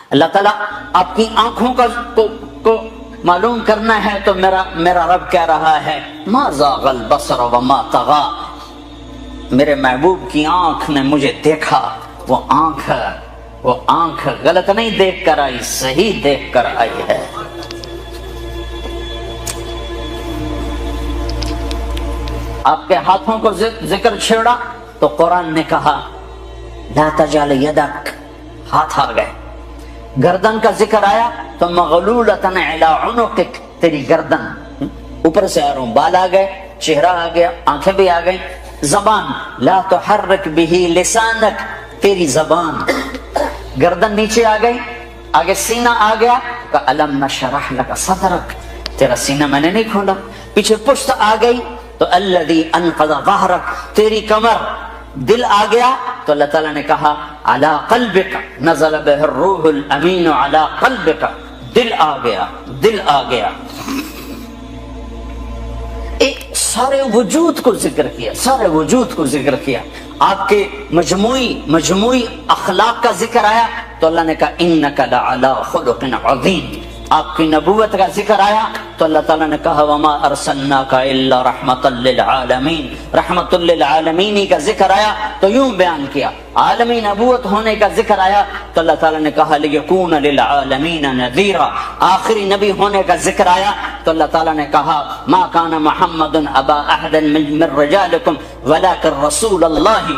اللہ تعالیٰ آپ کی آنکھوں کو معلوم کرنا ہے تو میرا رب کہہ رہا ہے ما زاغ البصر وما طغى، میرے محبوب کی آنکھ نے مجھے دیکھا، وہ آنکھ غلط نہیں دیکھ کر آئی، صحیح دیکھ کر آئی ہے۔ آپ کے ہاتھوں کو ذکر چھیڑا تو قرآن نے کہا لا تجعل یدک، ہاتھ آ گئے۔ گردن کا ذکر آیا تو مغلولۃ علی عنقک، تیری گردن، اوپر سے آ رہا ہوں، بال آ گئے، چہرہ آ گیا، آنکھیں بھی آ گئیں۔ زبان لا تحرک بہ لسانک، تیری زبان، گردن نیچے آ گئی، آگے سینہ آ گیا کہ الم نشرح لک صدرک، تیرا سینہ میں نے نہیں کھولا، پیچھے پشت آ گئی تو الذی انقض ظہرک، تیری کمر، دل آ گیا تو اللہ تعالیٰ نے کہا علی قلبک نزل بہ الروح الامین علی قلبک، دل آ گیا، دل آ گیا۔ سارے وجود کو ذکر کیا، سارے وجود کو ذکر کیا۔ آپ کے مجموعی اخلاق کا ذکر آیا تو اللہ نے کہا انک لعلی خلق عظیم، آپ کی نبوت کا ذکر آیا تو اللہ تعالیٰ نے کہا وما ارسلناک الا رحمتا للعالمین، رحمت للعالمین کا ذکر آیا تو یوں بیان کیا، عالمی نبوت ہونے کا ذکر آیا تو اللہ تعالیٰ نے کہا لیکون للعالمین نذیرا، آخری نبی ہونے کا ذکر آیا تو اللہ تعالیٰ نے کہا ما کان محمد ابا احد من رجالکم ولکن رسول اللہ